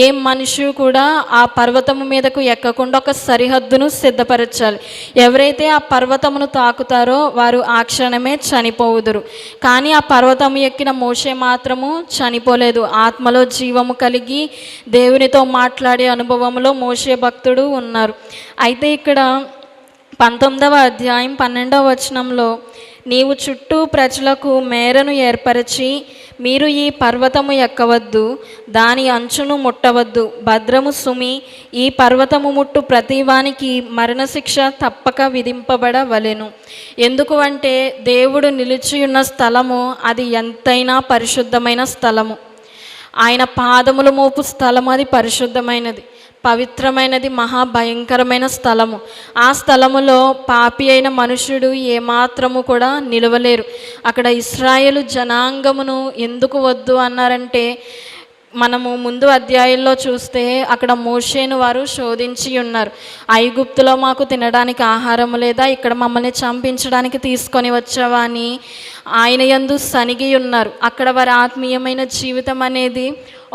Speaker 1: ఏ మనిషి కూడా ఆ పర్వతము మీదకు ఎక్కకుండా ఒక సరిహద్దును సిద్ధపరచాలి. ఎవరైతే ఆ పర్వతమును తాకుతారో వారు ఆ క్షణమే చనిపోవుదురు. కానీ ఆ పర్వతము ఎక్కిన మోషే మాత్రము చనిపోలేదు. ఆత్మలో జీవము కలిగి దేవునితో మాట్లాడే అనుభవంలో మోషే భక్తుడు ఉన్నారు. అయితే ఇక్కడ 19వ అధ్యాయం 12వ వచనంలో, నీవు చుట్టూ ప్రజలకు మేరను ఏర్పరచి మీరు ఈ పర్వతము ఎక్కవద్దు, దాని అంచును ముట్టవద్దు, భద్రము సుమి, ఈ పర్వతము ముట్టు ప్రతివానికి మరణశిక్ష తప్పక విధింపబడవలెను. ఎందుకు అంటే దేవుడు నిలిచి ఉన్న స్థలము అది ఎంతైనా పరిశుద్ధమైన స్థలము. ఆయన పాదములు మోపు స్థలము అది పరిశుద్ధమైనది, పవిత్రమైనది, మహాభయంకరమైన స్థలము. ఆ స్థలములో పాపి అయిన మనుషుడు ఏమాత్రము కూడా నిలవలేరు. అక్కడ ఇశ్రాయేలు జనాంగమును ఎందుకు వద్దు అన్నారంటే, మనము ముందు అధ్యాయంలో చూస్తే అక్కడ మోషేను వారు శోధించి ఉన్నారు. ఐగుప్తులో మాకు తినడానికి ఆహారం లేదా, ఇక్కడ మమ్మల్ని చంపించడానికి తీసుకొని వచ్చావా అని ఆయన యందు సనిగి ఉన్నారు. అక్కడ వారి ఆత్మీయమైన జీవితం అనేది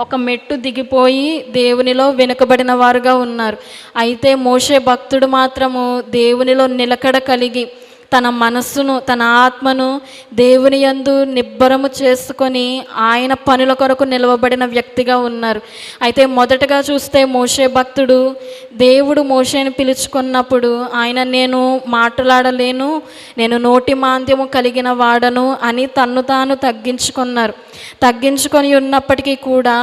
Speaker 1: ఒక మెట్టు దిగిపోయి దేవునిలో వెనుకబడిన వారుగా ఉన్నారు. అయితే మోషే భక్తుడు మాత్రము దేవునిలో నిలకడ కలిగి తన మనస్సును, తన ఆత్మను దేవుని యందు నిబ్బరము చేసుకొని ఆయన పనుల కొరకు నిలవబడిన వ్యక్తిగా ఉన్నారు. అయితే మొదటగా చూస్తే మోషే భక్తుడు దేవుడు మోషేని పిలుచుకున్నప్పుడు ఆయన నేను మాట్లాడలేను, నేను నోటి మాంద్యము కలిగిన వాడను అని తన్ను తాను తగ్గించుకొని ఉన్నప్పటికీ కూడా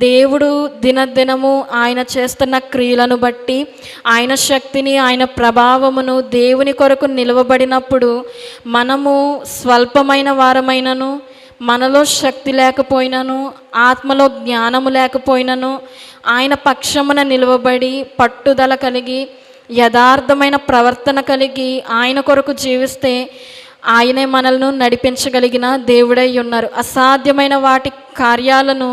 Speaker 1: దేవుడు దినదినము ఆయన చేస్తున్న క్రియలను బట్టి ఆయన శక్తిని, ఆయన ప్రభావమును దేవుని కొరకు నిలవబడినప్పుడు మనము స్వల్పమైన వారమైనను, మనలో శక్తి లేకపోయినను, ఆత్మలో జ్ఞానము లేకపోయినను ఆయన పక్షమున నిలవబడి పట్టుదల కలిగి యథార్థమైన ప్రవర్తన కలిగి ఆయన కొరకు జీవిస్తే ఆయనే మనల్ని నడిపించగలిగిన దేవుడై ఉన్నారు. అసాధ్యమైన వాటి కార్యాలను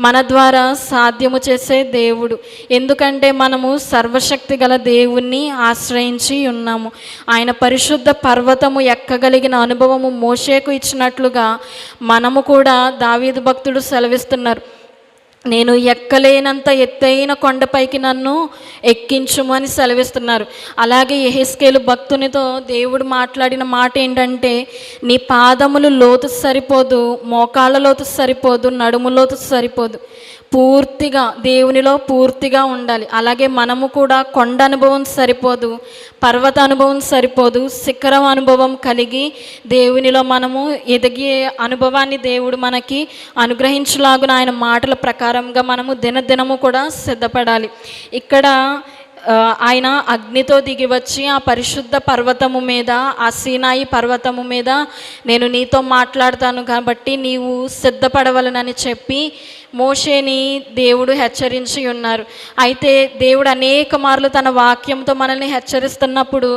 Speaker 1: మన ద్వారా సాధ్యము చేసే దేవుడు. ఎందుకంటే మనము సర్వశక్తి గల దేవుణ్ణి ఆశ్రయించి ఉన్నాము. ఆయన పరిశుద్ధ పర్వతము ఎక్కగలిగిన అనుభవము మోషేకు ఇచ్చినట్లుగా మనము కూడా దావీదు భక్తుడు సెలవిస్తున్నారు, నేను ఎక్కలేనంత ఎత్తైన కొండపైకి నన్ను ఎక్కించుము అని సెలవిస్తున్నారు. అలాగే యెహెజ్కేలు భక్తునితో దేవుడు మాట్లాడిన మాట ఏంటంటే, నీ పాదములు లోతు సరిపోదు, మోకాళ్ళ లోతు సరిపోదు, నడుము లోతు సరిపోదు, పూర్తిగా దేవునిలో పూర్తిగా ఉండాలి. అలాగే మనము కూడా కొండ అనుభవం సరిపోదు, పర్వత అనుభవం సరిపోదు, శిఖరం అనుభవం కలిగి దేవునిలో మనము ఎదిగే అనుభవాన్ని దేవుడు మనకి అనుగ్రహించలాగున ఆయన మాటల ప్రకారంగా మనము దినదినము కూడా సిద్ధపడాలి. ఇక్కడ ఆయన అగ్నితో దిగి వచ్చి ఆ పరిశుద్ధ పర్వతము మీద, ఆ సీనాయి పర్వతము మీద నేను నీతో మాట్లాడతాను కాబట్టి నీవు సిద్ధపడవలనని చెప్పి మోషేని దేవుడు హెచ్చరించి ఉన్నారు. అయితే దేవుడు అనేక మార్లు తన వాక్యంతో మనల్ని హెచ్చరిస్తున్నప్పుడు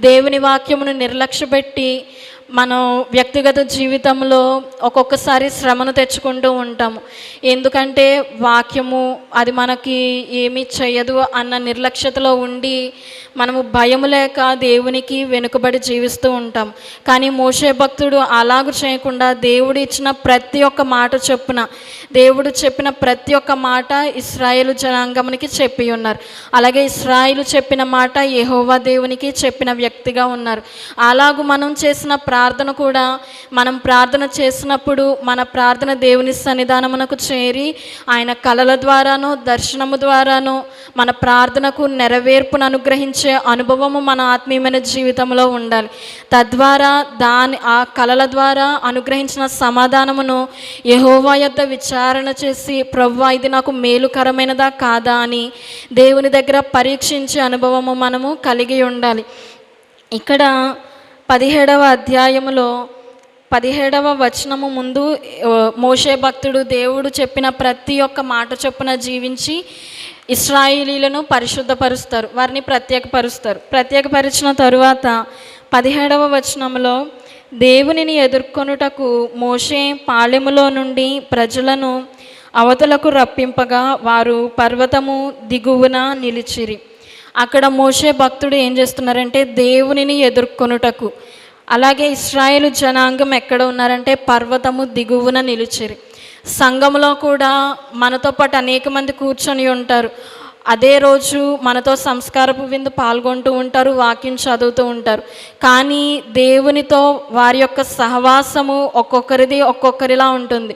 Speaker 1: దేవుని వాక్యమును నిర్లక్ష్యపెట్టి మనం వ్యక్తిగత జీవితంలో ఒక్కొక్కసారి శ్రమను తెచ్చుకుంటూ ఉంటాము. ఎందుకంటే వాక్యము అది మనకి ఏమీ చేయదు అన్న నిర్లక్ష్యతలో ఉండి మనము భయము లేక దేవునికి వెనుకబడి జీవిస్తూ ఉంటాం. కానీ మోషే భక్తుడు అలాగూ చేయకుండా దేవుడు ఇచ్చిన ప్రతి ఒక్క మాట చొప్పున, దేవుడు చెప్పిన ప్రతి ఒక్క మాట ఇశ్రాయేలు జనాంగమునికి చెప్పి ఉన్నారు. అలాగే ఇశ్రాయేలు చెప్పిన మాట యెహోవా దేవునికి చెప్పిన వ్యక్తిగా ఉన్నారు. అలాగూ మనం చేసిన ప్రార్థన కూడా, మనం ప్రార్థన చేసినప్పుడు మన ప్రార్థన దేవుని సన్నిధానమునకు చేరి ఆయన కలల ద్వారానో దర్శనము ద్వారానో మన ప్రార్థనకు నెరవేర్పును అనుగ్రహించే అనుభవము మన ఆత్మీయమైన జీవితంలో ఉండాలి. తద్వారా ఆ కలల ద్వారా అనుగ్రహించిన సమాధానమును యెహోవా యొద్ద విచారణ చేసి, ప్రభువా ఇది నాకు మేలుకరమైనదా కాదా అని దేవుని దగ్గర పరీక్షించే అనుభవము మనము కలిగి ఉండాలి. ఇక్కడ 17వ అధ్యాయములో 17వ వచనము ముందు మోషే భక్తుడు దేవుడు చెప్పిన ప్రతి ఒక్క మాట చొప్పున జీవించి ఇశ్రాయేలీలను పరిశుద్ధపరుస్తారు, వారిని ప్రత్యేకపరిచిన తరువాత 17వ వచనంలో, దేవునిని ఎదుర్కొనుటకు మోషే పాళెములో నుండి ప్రజలను అవతలకు రప్పింపగా వారు పర్వతము దిగువన నిలిచిరి. అక్కడ మోషే భక్తుడు ఏం చేస్తున్నారంటే దేవునిని ఎదుర్కొనుటకు, అలాగే ఇశ్రాయేలు జనాంగం ఎక్కడ ఉన్నారంటే పర్వతము దిగువన నిలిచిరి. సంఘంలో కూడా మనతో పాటు అనేక మంది కూర్చొని ఉంటారు. అదే రోజు మనతో సంస్కారపు విందు పాల్గొంటూ ఉంటారు, వాక్యం చదువుతూ ఉంటారు. కానీ దేవునితో వారి యొక్క సహవాసము ఒక్కొక్కరిది ఒక్కొక్కరిలా ఉంటుంది.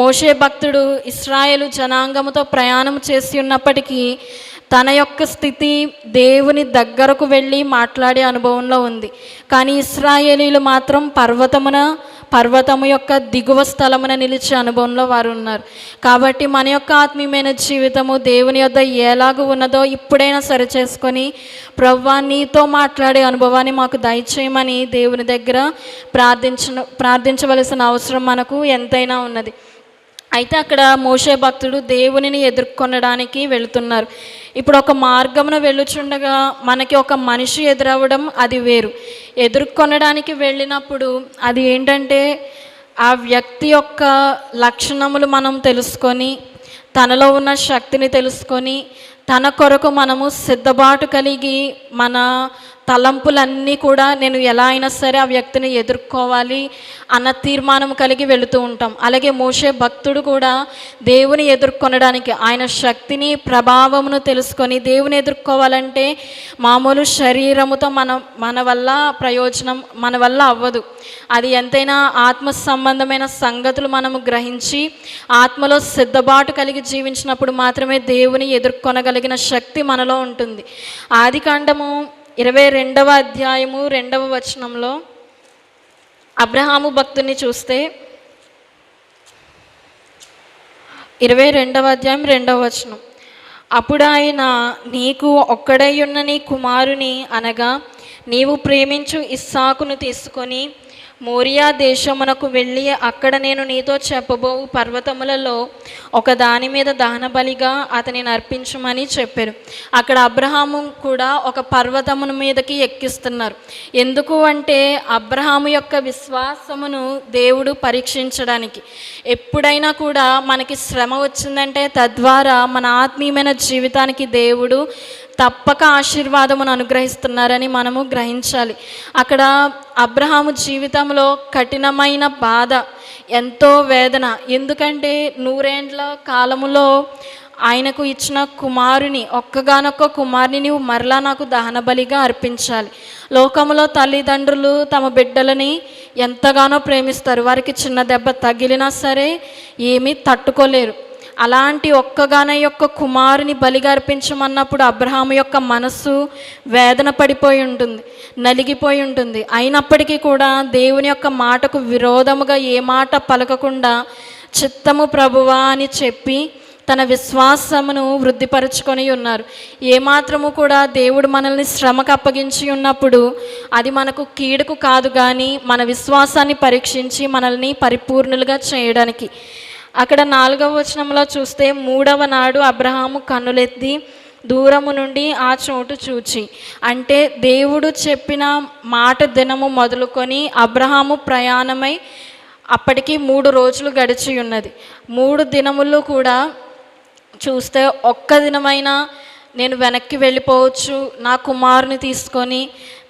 Speaker 1: మోషే భక్తుడు ఇశ్రాయేలు జనాంగముతో ప్రయాణం చేసి ఉన్నప్పటికీ తన యొక్క స్థితి దేవుని దగ్గరకు వెళ్ళి మాట్లాడే అనుభవంలో ఉంది. కానీ ఇశ్రాయేలీలు మాత్రం పర్వతము యొక్క దిగువ స్థలమున నిలిచే అనుభవంలో వారు ఉన్నారు. కాబట్టి మన యొక్క ఆత్మీయమైన జీవితము దేవుని యొద్ద ఎలాగూ ఉన్నదో ఇప్పుడైనా సరిచేసుకొని, ప్రభువా నీతో మాట్లాడే అనుభవాన్ని మాకు దయచేయమని దేవుని దగ్గర ప్రార్థించవలసిన అవసరం మనకు ఎంతైనా ఉన్నది. అయితే అక్కడ మోషే భక్తుడు దేవునిని ఎదుర్కొనడానికి వెళుతున్నారు. ఇప్పుడు ఒక మార్గమున వెళ్ళుచుండగా మనకి ఒక మనిషి ఎదురవ్వడం అది వేరు. ఎదుర్కొనడానికి వెళ్ళినప్పుడు అది ఏంటంటే ఆ వ్యక్తి యొక్క లక్షణములు మనం తెలుసుకొని, తనలో ఉన్న శక్తిని తెలుసుకొని, తన కొరకు మనము సిద్ధపాటు కలిగి మన తలంపులన్నీ కూడా నేను ఎలా అయినా సరే ఆ వ్యక్తిని ఎదుర్కోవాలి అన్న తీర్మానం కలిగి వెళుతూ ఉంటాం. అలాగే మోషే భక్తుడు కూడా దేవుని ఎదుర్కొనడానికి ఆయన శక్తిని ప్రభావమును తెలుసుకొని దేవుని ఎదుర్కోవాలంటే మామూలు శరీరముతో మన వల్ల ప్రయోజనం మన వల్ల అవ్వదు. అది ఎంతైనా ఆత్మ సంబంధమైన సంగతులు మనము గ్రహించి ఆత్మలో సిద్ధపాటు కలిగి జీవించినప్పుడు మాత్రమే దేవుని ఎదుర్కొనగలిగిన శక్తి మనలో ఉంటుంది. ఆదికాండము 22వ అధ్యాయము 2వ వచనంలో అబ్రహాము భక్తుని చూస్తే 22వ అధ్యాయం 2వ వచనం, అప్పుడు ఆయన నీకు ఒక్కడై ఉన్న నీ కుమారుని అనగా నీవు ప్రేమించు ఇస్సాకును తీసుకొని మోరియా దేశమునకు వెళ్ళి అక్కడ నేను నీతో చెప్పబోవు పర్వతములలో ఒక దాని మీద దహనబలిగా అతనిని అర్పించమని చెప్పారు. అక్కడ అబ్రహాము కూడా ఒక పర్వతమును మీదకి ఎక్కిస్తున్నారు. ఎందుకు అంటే అబ్రహాము యొక్క విశ్వాసమును దేవుడు పరీక్షించడానికి. ఎప్పుడైనా కూడా మనకి శ్రమ వచ్చిందంటే తద్వారా మన ఆత్మీయమైన జీవితానికి దేవుడు తప్పక ఆశీర్వాదమును అనుగ్రహిస్తున్నారని మనము గ్రహించాలి. అక్కడ అబ్రహాము జీవితంలో కఠినమైన బాధ, ఎంతో వేదన. ఎందుకంటే 100 ఏండ్ల కాలములో ఆయనకు ఇచ్చిన కుమారుని, ఒక్కగానొక్క కుమారుని నీవు మరలా నాకు దహనబలిగా అర్పించాలి. లోకంలో తల్లిదండ్రులు తమ బిడ్డలని ఎంతగానో ప్రేమిస్తారు. వారికి చిన్న దెబ్బ తగిలినా సరే ఏమీ తట్టుకోలేరు. అలాంటి ఒక్కగాన యొక్క కుమారుని బలిగా అర్పించమన్నప్పుడు అబ్రహాము యొక్క మనస్సు వేదన పడిపోయి ఉంటుంది, నలిగిపోయి ఉంటుంది. అయినప్పటికీ కూడా దేవుని యొక్క మాటకు విరోధముగా ఏ మాట పలకకుండా చిత్తము ప్రభువా అని చెప్పి తన విశ్వాసమును వృద్ధిపరుచుకొని ఉన్నారు. ఏమాత్రము కూడా దేవుడు మనల్ని శ్రమకు అప్పగించి ఉన్నప్పుడు అది మనకు కీడుకు కాదు, కానీ మన విశ్వాసాన్ని పరీక్షించి మనల్ని పరిపూర్ణులుగా చేయడానికి. అక్కడ 4వ వచనంలో చూస్తే 3వ నాడు అబ్రహాము కన్నులెత్తి దూరము నుండి ఆ చోటు చూచి, అంటే దేవుడు చెప్పిన మాట దినము మొదలుకొని అబ్రహాము ప్రయాణమై అప్పటికి 3 రోజులు గడిచి ఉన్నది. 3 దినములు కూడా చూస్తే ఒక్క దినమైనా నేను వెనక్కి వెళ్ళిపోవచ్చు, నా కుమారుని తీసుకొని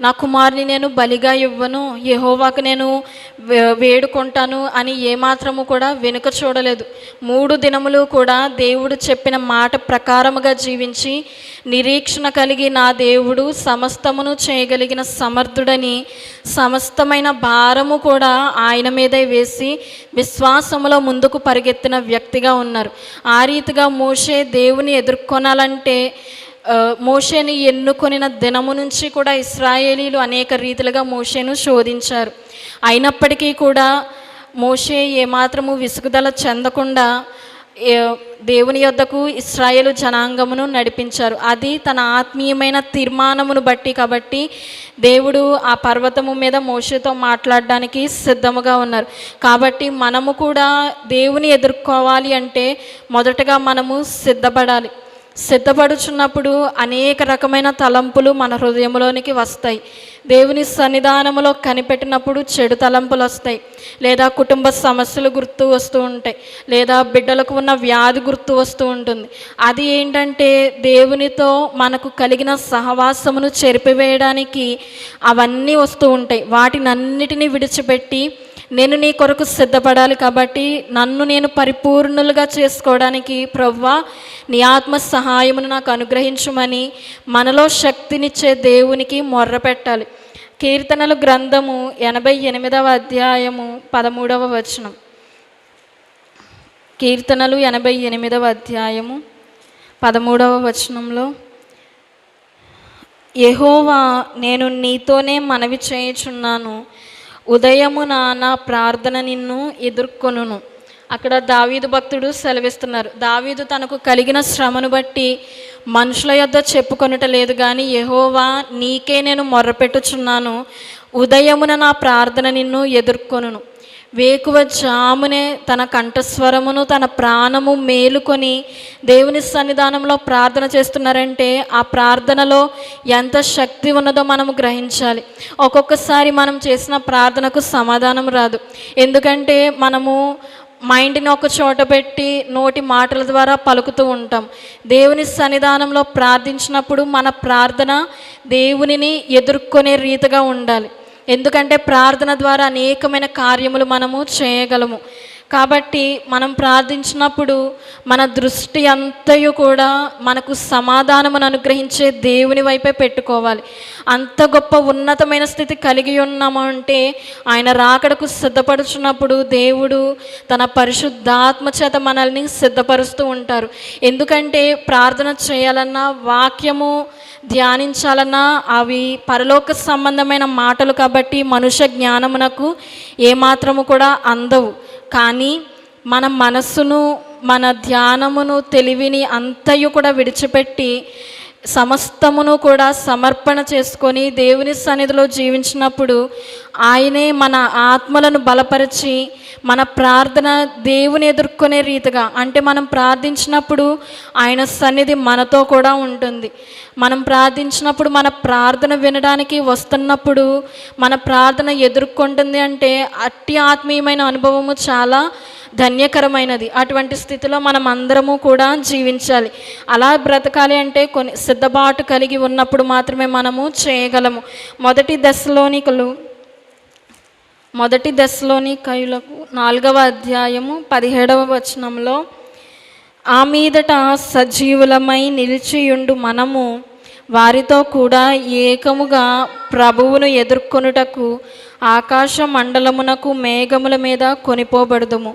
Speaker 1: నా కుమారుని నేను బలిగా ఇవ్వను, యెహోవాకు నేను వేడుకుంటాను అని ఏమాత్రము కూడా వెనుక చూడలేదు. 3 దినములు కూడా దేవుడు చెప్పిన మాట ప్రకారముగా జీవించి నిరీక్షణ కలిగి నా దేవుడు సమస్తమును చేయగలిగిన సమర్థుడని సమస్తమైన భారము కూడా ఆయన మీదే వేసి విశ్వాసములో ముందుకు పరిగెత్తిన వ్యక్తిగా ఉన్నారు. ఆ రీతిగా మోషే దేవుని ఎదుర్కొనాలంటే మోషేని ఎన్నుకొనిన దినము నుంచి కూడా ఇశ్రాయేలీలు అనేక రీతిలుగా మోషేను శోధించారు. అయినప్పటికీ కూడా మోషే ఏమాత్రము విసుగుదల చెందకుండా దేవుని యొద్దకు ఇశ్రాయేలు జనాంగమును నడిపించారు. అది తన ఆత్మీయమైన తీర్మానమును బట్టి. కాబట్టి దేవుడు ఆ పర్వతము మీద మోషేతో మాట్లాడడానికి సిద్ధముగా ఉన్నారు. కాబట్టి మనము కూడా దేవుని ఎదుర్కోవాలి అంటే మొదటగా మనము సిద్ధపడాలి. సిద్ధపడుచున్నప్పుడు అనేక రకమైన తలంపులు మన హృదయంలోనికి వస్తాయి. దేవుని సన్నిధానంలో కనిపెట్టినప్పుడు చెడు తలంపులు వస్తాయి, లేదా కుటుంబ సమస్యలు గుర్తు వస్తూ ఉంటాయి, లేదా బిడ్డలకు ఉన్న వ్యాధి గుర్తు వస్తూ ఉంటుంది. అది ఏంటంటే దేవునితో మనకు కలిగిన సహవాసమును చెరిపివేయడానికి అవన్నీ వస్తూ ఉంటాయి. వాటినన్నిటినీ విడిచిపెట్టి నేను నీ కొరకు సిద్ధపడాలి, కాబట్టి నన్ను నేను పరిపూర్ణులుగా చేసుకోవడానికి ప్రభువా నీ ఆత్మ సహాయమును నాకు అనుగ్రహించుమని మనలో శక్తినిచ్చే దేవునికి మొర్ర పెట్టాలి. కీర్తనలు గ్రంథము 88వ అధ్యాయము 13వ వచనం. కీర్తనలు 88వ అధ్యాయము 13వ వచనంలో, యెహోవా నేను నీతోనే మనవి చేయుచున్నాను, ఉదయమున నా ప్రార్థన నిన్ను ఎదుర్కొనును. అక్కడ దావీదు భక్తుడు సెలవిస్తున్నారు. దావీదు తనకు కలిగిన శ్రమను బట్టి మనుషుల యొద్ద చెప్పుకొనుట లేదు, కానీ యెహోవా నీకే నేను మొర్రపెట్టుచున్నాను, ఉదయమున నా ప్రార్థన నిన్ను ఎదుర్కొనును. వేకువ జామునే తన కంఠస్వరమును తన ప్రాణము మేలుకొని దేవుని సన్నిధానంలో ప్రార్థన చేస్తున్నారంటే ఆ ప్రార్థనలో ఎంత శక్తి ఉన్నదో మనము గ్రహించాలి. ఒక్కొక్కసారి మనం చేసిన ప్రార్థనకు సమాధానం రాదు, ఎందుకంటే మనము మైండ్ని ఒక చోట పెట్టి నోటి మాటల ద్వారా పలుకుతూ ఉంటాం. దేవుని సన్నిధానంలో ప్రార్థించినప్పుడు మన ప్రార్థన దేవునిని ఎదుర్కొనే రీతిగా ఉండాలి, ఎందుకంటే ప్రార్థన ద్వారా అనేకమైన కార్యములు మనము చేయగలము. కాబట్టి మనం ప్రార్థించినప్పుడు మన దృష్టి అంతయు కూడా మనకు సమాధానమును అనుగ్రహించే దేవుని వైపే పెట్టుకోవాలి. అంత గొప్ప ఉన్నతమైన స్థితి కలిగి ఉన్నాము అంటే ఆయన రాకడకు సిద్ధపడుచున్నప్పుడు దేవుడు తన పరిశుద్ధాత్మ చేత మనల్ని సిద్ధపరుస్తూ ఉంటారు. ఎందుకంటే ప్రార్థన చేయాలన్నా, వాక్యము ధ్యానించాలన్నా అవి పరలోక సంబంధమైన మాటలు కాబట్టి మనుష్య జ్ఞానమునకు ఏమాత్రము కూడా అందవు. కానీ మన మనస్సును, మన ధ్యానమును, తెలివిని అంతయు కూడా విడిచిపెట్టి సమస్తమును కూడా సమర్పణ చేసుకొని దేవుని సన్నిధిలో జీవించినప్పుడు ఆయనే మన ఆత్మలను బలపరిచి మన ప్రార్థన దేవుని ఎదుర్కొనే రీతిగా, అంటే మనం ప్రార్థించినప్పుడు ఆయన సన్నిధి మనతో కూడా ఉంటుంది. మనం ప్రార్థించినప్పుడు మన ప్రార్థన వినడానికి వస్తున్నప్పుడు మన ప్రార్థన ఎదుర్కొంటుంది అంటే అట్టి ఆత్మీయమైన అనుభవము చాలా ధన్యకరమైనది. అటువంటి స్థితిలో మనం అందరము కూడా జీవించాలి. అలా బ్రతకాలి అంటే కొన్ని సిద్ధపాటు కలిగి ఉన్నప్పుడు మాత్రమే మనము చేయగలము. మొదటి దశలోనికయులకు 4వ అధ్యాయము 17వ వచనంలో, ఆ మీదట సజీవులమై నిలిచియుండు మనము వారితో కూడా ఏకముగా ప్రభువును ఎదుర్కొనుటకు ఆకాశ మండలమునకు మేఘముల మీద కొనిపోబడుదుము.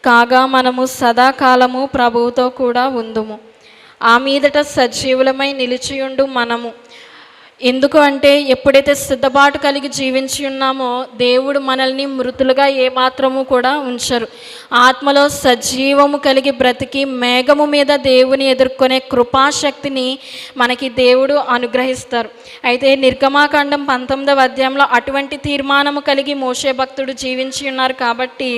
Speaker 1: కాగా మనము సదాకాలము ప్రభువుతో కూడా ఉందుము. ఆ మీదట సజీవులమై నిలిచియుండు మనము. ఎందుకు అంటే ఎప్పుడైతే సిద్ధపాటు కలిగి జీవించి ఉన్నామో దేవుడు మనల్ని మృతులుగా ఏమాత్రము కూడా ఉంచరు. ఆత్మలో సజీవము కలిగి బ్రతికి మేఘము మీద దేవుని ఎదుర్కొనే కృపాశక్తిని మనకి దేవుడు అనుగ్రహిస్తారు. అయితే నిర్గమాకాండం 19వ అధ్యాయంలో అటువంటి తీర్మానము కలిగి మోషే భక్తుడు జీవించి ఉన్నారు కాబట్టి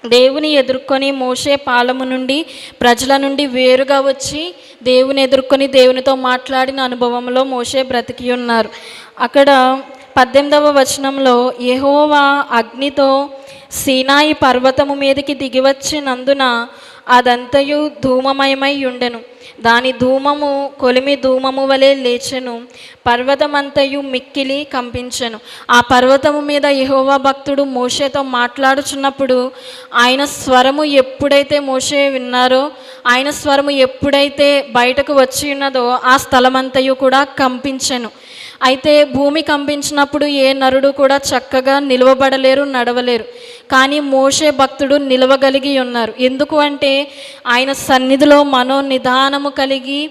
Speaker 1: దేవుని ఎదుర్కొని మోషే పాలము నుండి, ప్రజల నుండి వేరుగా వచ్చి దేవుని ఎదుర్కొని దేవునితో మాట్లాడిన అనుభవంలో మోషే బ్రతికి ఉన్నారు. అక్కడ 18వ వచనంలో, యెహోవా అగ్నితో సీనాయి పర్వతము మీదకి దిగివచ్చినందున అదంతయు ధూమమయమై ఉండెను. దాని ధూమము కొలిమి ధూమము వలె లేచెను. పర్వతమంతయు మిక్కిలి కంపించెను. ఆ పర్వతము మీద యెహోవా భక్తుడు మోషేతో మాట్లాడుచున్నప్పుడు ఆయన స్వరము ఎప్పుడైతే మోషే విన్నారో, ఆయన స్వరము ఎప్పుడైతే బయటకు వచ్చి ఉన్నదో ఆ స్థలమంతయు కూడా కంపించెను. అయితే భూమి కంపించినప్పుడు ఏ నరుడు కూడా చక్కగా నిలవబడలేరు, నడవలేరు. కానీ మోషే భక్తుడు నిలవగలిగి ఉన్నారు. ఎందుకు అంటే ఆయన సన్నిధిలో మనోనిదానము కలిగి,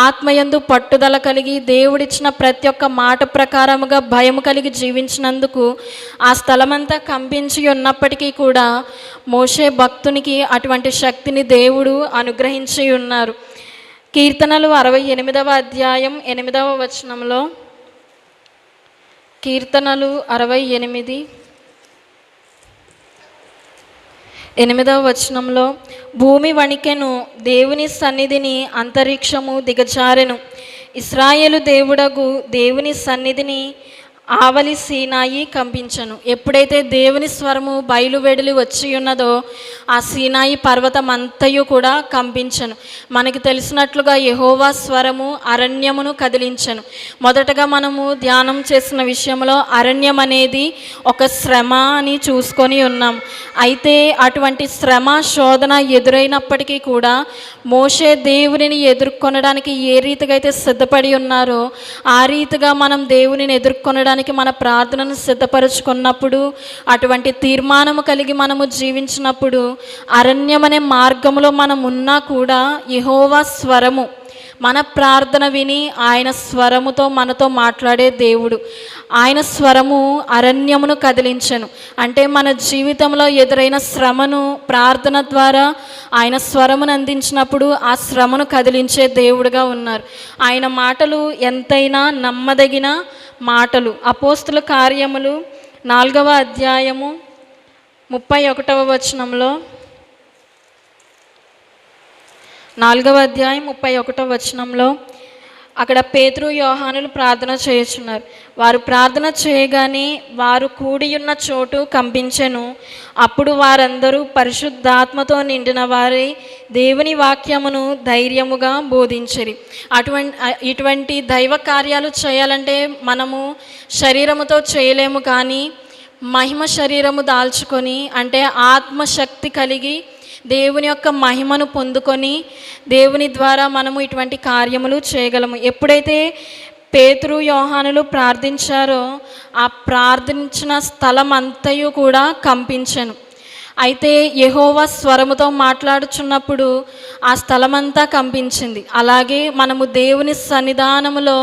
Speaker 1: ఆత్మయందు పట్టుదల కలిగి, దేవుడిచ్చిన ప్రతి ఒక్క మాట ప్రకారముగా భయము కలిగి జీవించినందుకు ఆ స్థలమంతా కంపించి ఉన్నప్పటికీ కూడా మోషే భక్తునికి అటువంటి శక్తిని దేవుడు అనుగ్రహించి ఉన్నారు. కీర్తనలు 68వ అధ్యాయం 8వ వచనంలో, కీర్తనలు 68 8వ వచనంలో, భూమి వణికెను, దేవుని సన్నిధిని అంతరిక్షము దిగజారెను, ఇశ్రాయేలు దేవుడగు దేవుని సన్నిధిని ఆవలి సీనాయి కంపించను. ఎప్పుడైతే దేవుని స్వరము బయలువెడలి వచ్చి ఉన్నదో ఆ సీనాయి పర్వతం అంతయు కూడా కంపించను. మనకి తెలిసినట్లుగా యెహోవా స్వరము అరణ్యమును కదిలించను. మొదటగా మనము ధ్యానం చేసిన విషయంలో అరణ్యం అనేది ఒక శ్రమ అని చూసుకొని ఉన్నాం. అయితే అటువంటి శ్రమ శోధన ఎదురైనప్పటికీ కూడా మోషే దేవునిని ఎదుర్కొనడానికి ఏ రీతిగా అయితే సిద్ధపడి ఉన్నారో ఆ రీతిగా మనం దేవునిని ఎదుర్కొనడానికి మన ప్రార్థనను సిద్ధపరచుకున్నప్పుడు, అటువంటి తీర్మానము కలిగి మనము జీవించినప్పుడు, అరణ్యం అనే మార్గంలో మనం ఉన్నా కూడా యెహోవా స్వరము మన ప్రార్థన విని ఆయన స్వరముతో మనతో మాట్లాడే దేవుడు. ఆయన స్వరము అరణ్యమును కదిలించెను. అంటే మన జీవితంలో ఎదురైన శ్రమను ప్రార్థన ద్వారా ఆయన స్వరమును అందించినప్పుడు ఆ శ్రమను కదిలించే దేవుడుగా ఉన్నారు. ఆయన మాటలు ఎంతైనా నమ్మదగిన మాటలు. అపోస్తుల కార్యములు 4వ అధ్యాయము 31వ వచనంలో, 4వ అధ్యాయం 31వ వచనంలో అక్కడ పేతురు యోహానులు ప్రార్థన చేయుచున్నారు. వారు ప్రార్థన చేయగానే వారు కూడి ఉన్న చోటు కంపించెను. అప్పుడు వారందరూ పరిశుద్ధాత్మతో నిండిన వారై దేవుని వాక్యమును ధైర్యముగా బోధించిరి. ఇటువంటి దైవ కార్యాలు చేయాలంటే మనము శరీరముతో చేయలేము, కానీ మహిమ శరీరము దాల్చుకొని, అంటే ఆత్మశక్తి కలిగి దేవుని యొక్క మహిమను పొందుకొని దేవుని ద్వారా మనము ఇటువంటి కార్యములు చేయగలము. ఎప్పుడైతే పేతురు యోహానులు ప్రార్థించారో ఆ ప్రార్థించిన స్థలం అంతయు కూడా కంపించెను. అయితే యెహోవా స్వరముతో మాట్లాడుచున్నప్పుడు ఆ స్థలమంతా కంపించింది. అలాగే మనము దేవుని సన్నిధానములో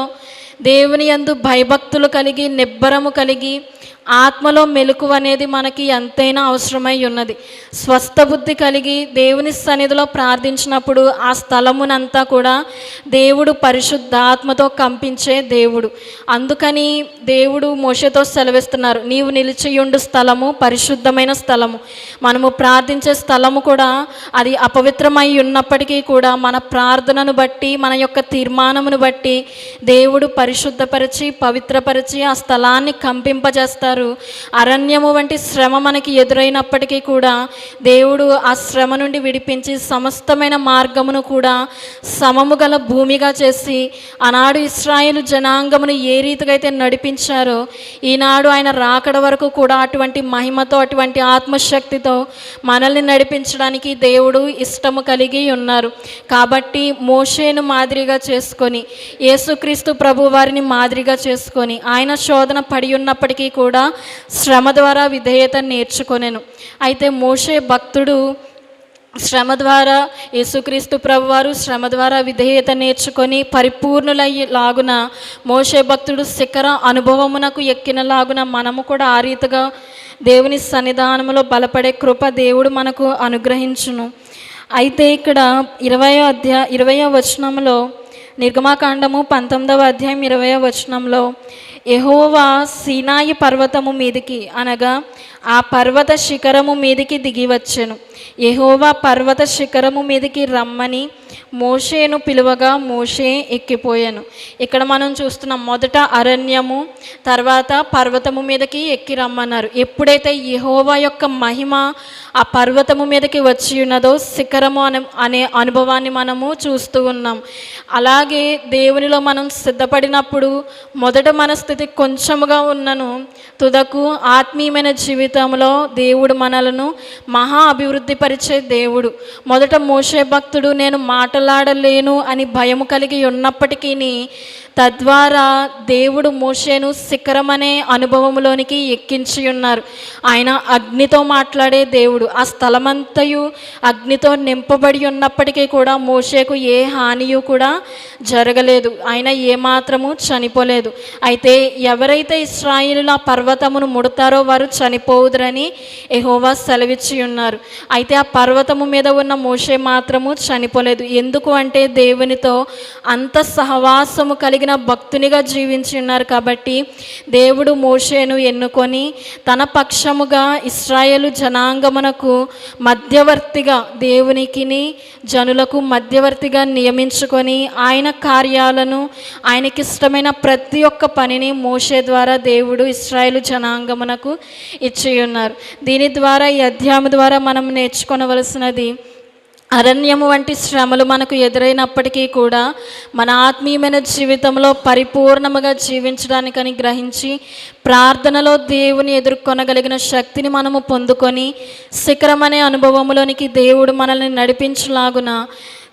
Speaker 1: దేవుని యందు భయభక్తులు కలిగి నిబ్బరము కలిగి ఆత్మలో మెలకువ అనేది మనకి ఎంతైనా అవసరమై ఉన్నది. స్వస్థ బుద్ధి కలిగి దేవుని సన్నిధిలో ప్రార్థించినప్పుడు ఆ స్థలమునంతా కూడా దేవుడు పరిశుద్ధాత్మతో కంపించే దేవుడు. అందుకని దేవుడు మోషేతో సెలవిస్తున్నారు, నీవు నిలిచియుండు స్థలము పరిశుద్ధమైన స్థలము. మనము ప్రార్థించే స్థలము కూడా అది అపవిత్రమై ఉన్నప్పటికీ కూడా మన ప్రార్థనను బట్టి, మన యొక్క తీర్మానమును బట్టి దేవుడు పరిశుద్ధపరిచి పవిత్రపరిచి ఆ స్థలాన్ని కంపింపజేస్తారు. అరణ్యము వంటి శ్రమ మనకి ఎదురైనప్పటికీ కూడా దేవుడు ఆ శ్రమ నుండి విడిపించి సమస్తమైన మార్గమును కూడా సమము గల భూమిగా చేసి ఆనాడు ఇశ్రాయేలు జనాంగమును ఏ రీతిగా అయితే నడిపించారో ఈనాడు ఆయన రాకడ వరకు కూడా అటువంటి మహిమతో అటువంటి ఆత్మశక్తితో మనల్ని నడిపించడానికి దేవుడు ఇష్టము కలిగి ఉన్నారు. కాబట్టి మోషేను మాదిరిగా చేసుకొని, యేసుక్రీస్తు ప్రభు వారిని మాదిరిగా చేసుకొని ఆయన శోధన పడి ఉన్నప్పటికీ కూడా శ్రమ ద్వారా విధేయత నేర్చుకొనెను. అయితే మోషే భక్తుడు శ్రమ ద్వారా, యేసుక్రీస్తు ప్రభువారు శ్రమ ద్వారా విధేయత నేర్చుకొని పరిపూర్ణులయ్యేలాగున మోషే భక్తుడు శిఖర అనుభవమునకు ఎక్కినలాగున మనము కూడా ఆ రీతిగా దేవుని సన్నిధానంలో బలపడే కృప దేవుడు మనకు అనుగ్రహించును. అయితే ఇక్కడ 20వ వచనంలో, నిర్గమాకాండము 19వ అధ్యాయం 20వ వచనంలో, యెహోవా సీనాయి పర్వతము మీదికి, అనగా ఆ పర్వత శిఖరము మీదికి దిగి వచ్చెను. యెహోవా పర్వత శిఖరము మీదికి రమ్మని మోషేను పిలువగా మోషే ఎక్కిపోయాను. ఇక్కడ మనం చూస్తున్నాం, మొదట అరణ్యము, తర్వాత పర్వతము మీదకి ఎక్కి రమ్మన్నారు. ఎప్పుడైతే యెహోవా యొక్క మహిమ ఆ పర్వతము మీదకి వచ్చి ఉన్నదో శిఖరము అనే అనుభవాన్ని మనము చూస్తూ ఉన్నాం. అలాగే దేవునిలో మనం సిద్ధపడినప్పుడు మొదట మన స్థితి కొంచెముగా ఉన్నను తుదకు ఆత్మీయమైన జీవితంలో దేవుడు మనలను మహా అభివృద్ధి పరిచే దేవుడు. మొదట మోషే భక్తుడు నేను మాట్లాడలేను అని భయము కలిగి ఉన్నప్పటికీ తద్వారా దేవుడు మోషేను శిఖరం అనే అనుభవంలోనికి ఎక్కించి ఉన్నారు. ఆయన అగ్నితో మాట్లాడే దేవుడు. ఆ స్థలమంతయు అగ్నితో నింపబడి ఉన్నప్పటికీ కూడా మోషేకు ఏ హానియు కూడా జరగలేదు. ఆయన ఏమాత్రము చనిపోలేదు. అయితే ఎవరైతే ఇశ్రాయేలుల పర్వతమును ముడతారో వారు చనిపోవుదురని యెహోవా సెలవిచ్చి ఉన్నారు. అయితే ఆ పర్వతము మీద ఉన్న మోషే మాత్రము చనిపోలేదు. ఎందుకు అంటే దేవునితో అంత సహవాసము కలిగిన కలిగిన భక్తునిగా జీవించి ఉన్నారు కాబట్టి దేవుడు మోషేను ఎన్నుకొని తన పక్షముగా ఇశ్రాయేలు జనాంగమునకు మధ్యవర్తిగా, దేవునికిని జనులకు మధ్యవర్తిగా నియమించుకొని ఆయన కార్యాలను, ఆయనకిష్టమైన ప్రతి ఒక్క పనిని మోషే ద్వారా దేవుడు ఇశ్రాయేలు జనాంగమునకు ఇచ్చి ఉన్నారు. దీని ద్వారా, ఈ అధ్యాయం ద్వారా మనం నేర్చుకొనవలసినది, అరణ్యము వంటి శ్రమలు మనకు ఎదురైనప్పటికీ కూడా మన ఆత్మీయమైన జీవితంలో పరిపూర్ణముగా జీవించడానికని గ్రహించి ప్రార్థనలో దేవుని ఎదుర్కొనగలిగిన శక్తిని మనము పొందుకొని శిఖరమనే అనుభవంలోనికి దేవుడు మనల్ని నడిపించులాగున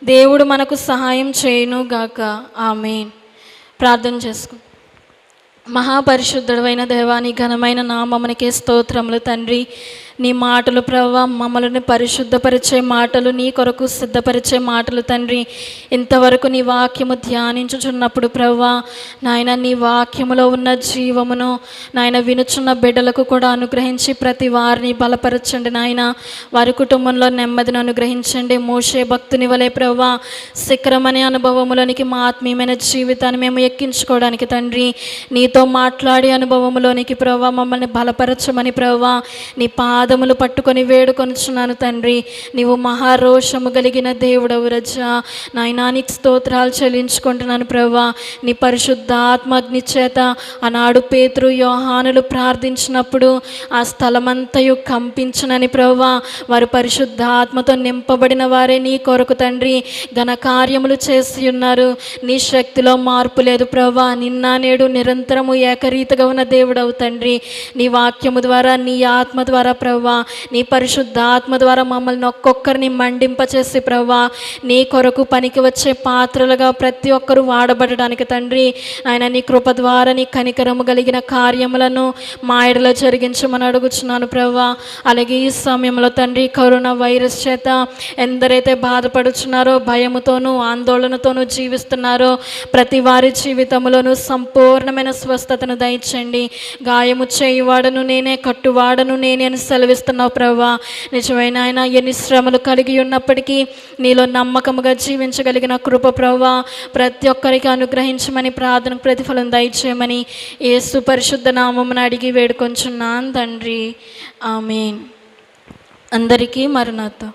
Speaker 1: దేవుడు మనకు సహాయం చేయును గాక. ఆమేన్. ప్రార్థన చేసుకు. మహాపరిశుద్ధుడైన దేవా, నీ ఘనమైన నామమునికే స్తోత్రములు తండ్రి. నీ మాటలు ప్రభువా, మమ్మల్ని పరిశుద్ధపరిచే మాటలు, నీ కొరకు సిద్ధపరిచే మాటలు తండ్రి. ఇంతవరకు నీ వాక్యము ధ్యానించుచున్నప్పుడు ప్రభువా నాయన, నీ వాక్యములో ఉన్న జీవమును నాయన వినుచున్న బిడ్డలకు కూడా అనుగ్రహించి ప్రతి వారిని బలపరచండి నాయన. వారి కుటుంబంలో నెమ్మదిని అనుగ్రహించండి. మోషే భక్తుని వలె ప్రభువా శిఖరమనే అనుభవములోనికి మా ఆత్మీయమైన జీవితాన్ని మేము ఎక్కించుకోవడానికి తండ్రి, నీతో మాట్లాడే అనుభవంలోనికి ప్రభువా మమ్మల్ని బలపరచమని ప్రభువా నీ పాదములు పట్టుకొని వేడుకొనుచున్నాను తండ్రి. నీవు మహారోషము కలిగిన దేవుడవు రజా నాయనా, నీకు స్తోత్రాలు చెల్లించుకుంటున్నాను ప్రభువా. నీ పరిశుద్ధాత్మగ్ని చేత ఆనాడు పేతురు యోహానులు ప్రార్థించినప్పుడు ఆ స్థలమంతయు కంపించునని ప్రభువా, వారు పరిశుద్ధాత్మతో నింపబడిన వారే నీ కొరకు తండ్రి ఘనకార్యములు చేసి ఉన్నారు. నీ శక్తిలో మార్పు లేదు ప్రభువా. నిన్న నేడు నిరంతరము ఏకరీతిగా ఉన్న దేవుడవు తండ్రి. నీ వాక్యము ద్వారా, నీ ఆత్మ ద్వారా ప్రభువా, నీ పరిశుద్ధాత్మ ద్వారా మమ్మల్ని ఒక్కొక్కరిని మండింపచేసి ప్రభువా నీ కొరకు పనికి వచ్చే పాత్రలుగా ప్రతి ఒక్కరూ వాడబడడానికి తండ్రి ఆయన నీ కృప ద్వారా నీ కనికరము కలిగిన కార్యములను మా ఎడల జరిగించమని అడుగుచున్నాను ప్రభువా. అలాగే ఈ సమయంలో తండ్రి కరోనా వైరస్ చేత ఎందరైతే బాధపడుచున్నారో, భయముతోనూ ఆందోళనతోనూ జీవిస్తున్నారో ప్రతి వారి జీవితంలోనూ సంపూర్ణమైన స్వస్థతను దయచేయండి. గాయము చేయువాడను నేనే, కట్టువాడను నేనే అని సెలవిస్తున్నావు ప్రభువా. నిజమైన ఆయన ఎన్ని శ్రమలు కలిగి ఉన్నప్పటికీ నీలో నమ్మకముగా జీవించగలిగిన కృప ప్రభువా ప్రతి ఒక్కరికి అనుగ్రహించమని, ప్రార్థనకు ప్రతిఫలం దయచేయమని యేసు పరిశుద్ధ నామమున అడిగి వేడుకొంచున్నాను తండ్రి. ఆమేన్. అందరికీ మరణాత.